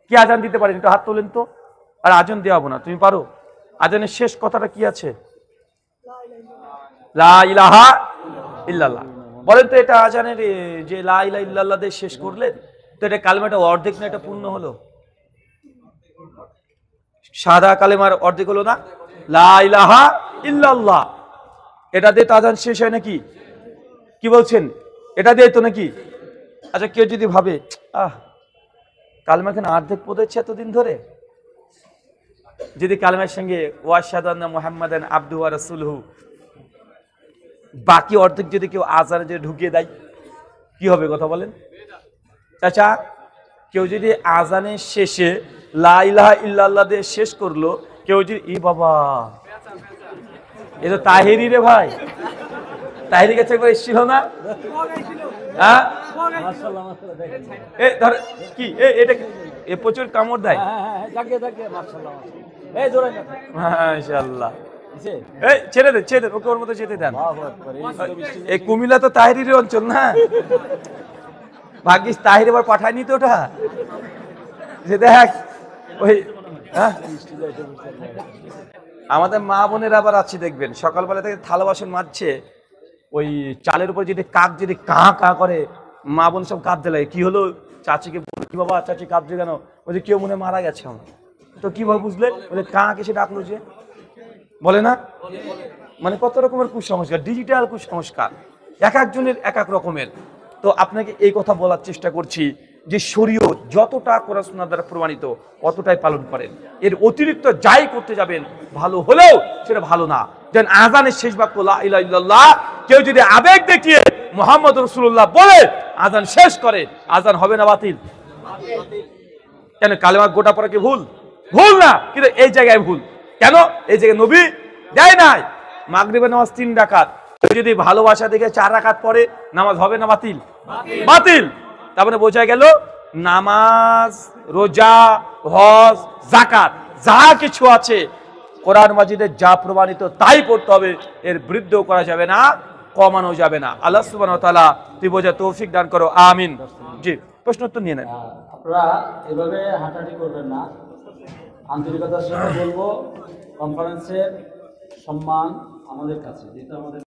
কি আজান দিতে পারেন? একটু হাত তোলেন তো। আর আজান দেওয়াবো না, তুমি পারো? আজানের শেষ কথাটা কি আছে? লা ইলাহা ইল্লাল্লাহ। বলেন তো, এটা আজানের যে লা ইলাহা ইল্লাল্লাহ দিয়ে শেষ করলেন, তো এটা কালেমাটা অর্ধেক না এটা পূর্ণ হলো? সাদা কালেমার অর্ধেক হলো না? লা ইলাহা ইল্লাল্লাহ, এটা দিয়ে তো আজান শেষ হয় নাকি? কি বলছেন? এটা দিয়ে তো নাকি? আচ্ছা, কেউ যদি ভাবে কালেমা কেন অর্ধেক পড়েছে এতদিন ধরে, যদি কালেমার সঙ্গে ওয়াশহাদু আন্না মুহাম্মাদান আবদুহু ওয়া রাসূলুহু বাকি অর্ধেক যদি কেউ আজানে যে ঢুকিয়ে দেয়, কি হবে কথা বলেন? চাচা, কেউ যদি আজানের শেষে লা ইলাহা ইল্লাল্লাহ দিয়ে শেষ করলো, কেউ যদি ই বাবা এ তো তাহিরি রে ভাই, তাহিরি কাছে একবার এসেছিল না? হ্যাঁ, ধর কি এটা এ প্রচুর কামড় দেয়। মাশাআল্লাহ, এই ছেড়ে দেন, ছেড়ে দেন, ওকে ওর মতো যেতে দেন। এই কুমিল্লা তো তাহিরির অঞ্চল না, ভাগ্যিস তাহির এবার পাঠায়নি তো ওটা, যে দেখ ওই আমাদের মা বোনের আবার আছে দেখবেন, সকালবেলা থেকে থালা বাসন মাজছে, ওই চালের উপর যদি কাক যদি কা কা করে, মা বোন সব কাঁদতে লাগে। কি হলো? চাচিকে কি বাবা চাচি কাঁদছে কেন? বলছে কেউ মনে মারা গেছে আমার। তো কিভাবে বুঝলে? বলে কাক এসে ডাকলো যে, বলে না? মানে কত রকমের কুসংস্কার, ডিজিটাল কুসংস্কার, এক একজনের এক এক রকমের। তো আপনাকে এই কথা বলার চেষ্টা করছি যে শরীয়ত যতটা কোরআন সুন্নাহ দ্বারা প্রমাণিত অতটাই পালন করেন, এর অতিরিক্ত যাই করতে যাবেন ভালো হলেও সেটা ভালো না। যেন আজানের শেষ বাক্য লা ইলাহা ইল্লাল্লাহ কেউ যদি আবেগ দেখিয়ে মুহাম্মদ রাসূলুল্লাহ বলে আজান শেষ করে, আজান হবে না বাতিল? কেন? কালেমা গোটা পড়া কি ভুল? ভুল না, কিন্তু এই জায়গায় ভুল। কেন? এই জায়গায় নবী দেয় নাই। মাগরিবের নামাজ 3 রাকাত, যদি ভালোবাসা দেখে 4 রাকাত পড়ে, নামাজ হবে না বাতিল? বাতিল। তার মানে বোঝা গেল নামাজ, রোজা, হজ, যাকাত যা কিছু আছে কোরআন মাজিদে যা প্রমাণিত তাই পড়তে হবে, এর বৃদ্ধ করা যাবে না, কমানো যাবে না। আল্লাহ সুবহানাহু ওয়া তাআলা তুই বোঝা তৌফিক দান করো, আমিন। জি, প্রশ্ন উত্তর নিয়ে নেন। আপনারা এভাবে হাঁটাহাঁটি করবেন না। আন্তরিকতার সাথে বলবো, কনফারেন্সের সম্মান আমাদের কাছে, যেহেতু আমাদের